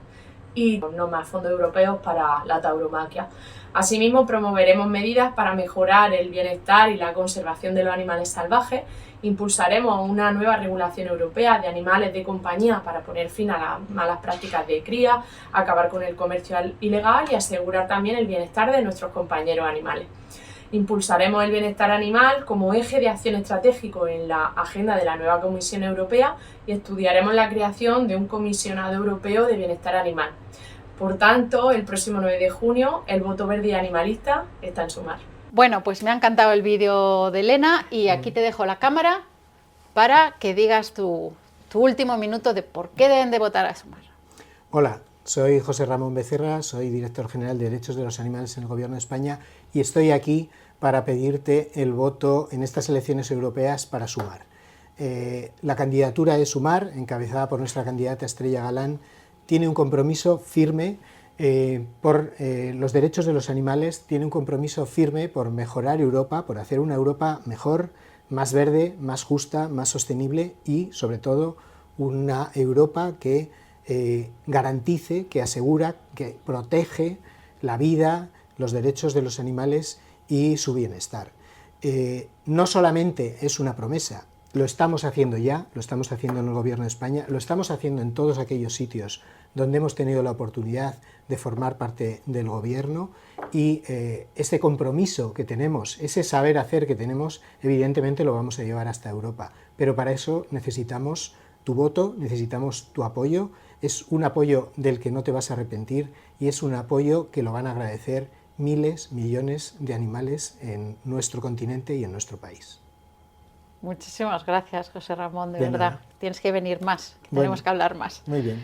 Y no más fondos europeos para la tauromaquia. Asimismo, promoveremos medidas para mejorar el bienestar y la conservación de los animales salvajes. Impulsaremos una nueva regulación europea de animales de compañía para poner fin a las malas prácticas de cría, acabar con el comercio ilegal y asegurar también el bienestar de nuestros compañeros animales. Impulsaremos el bienestar animal como eje de acción estratégico en la agenda de la nueva Comisión Europea y estudiaremos la creación de un comisionado europeo de bienestar animal. Por tanto, el próximo 9 de junio, el voto verde y animalista está en Sumar. Bueno, pues me ha encantado el vídeo de Elena y aquí te dejo la cámara para que digas tu último minuto de por qué deben de votar a Sumar. Hola, soy José Ramón Becerra, soy director general de Derechos de los Animales en el Gobierno de España y estoy aquí para pedirte el voto en estas elecciones europeas para Sumar. La candidatura de Sumar, encabezada por nuestra candidata Estrella Galán, tiene un compromiso firme por los derechos de los animales, tiene un compromiso firme por mejorar Europa, por hacer una Europa mejor, más verde, más justa, más sostenible y, sobre todo, una Europa que garantice, que asegura, que protege la vida, los derechos de los animales y su bienestar. No solamente es una promesa, lo estamos haciendo ya, lo estamos haciendo en el Gobierno de España, lo estamos haciendo en todos aquellos sitios donde hemos tenido la oportunidad de formar parte del Gobierno y ese compromiso que tenemos, ese saber hacer que tenemos, evidentemente lo vamos a llevar hasta Europa, pero para eso necesitamos tu voto, necesitamos tu apoyo, es un apoyo del que no te vas a arrepentir y es un apoyo que lo van a agradecer miles, millones de animales en nuestro continente y en nuestro país. Muchísimas gracias, José Ramón, de De verdad. nada. Tienes que venir más, Bueno, tenemos que hablar más. Muy bien.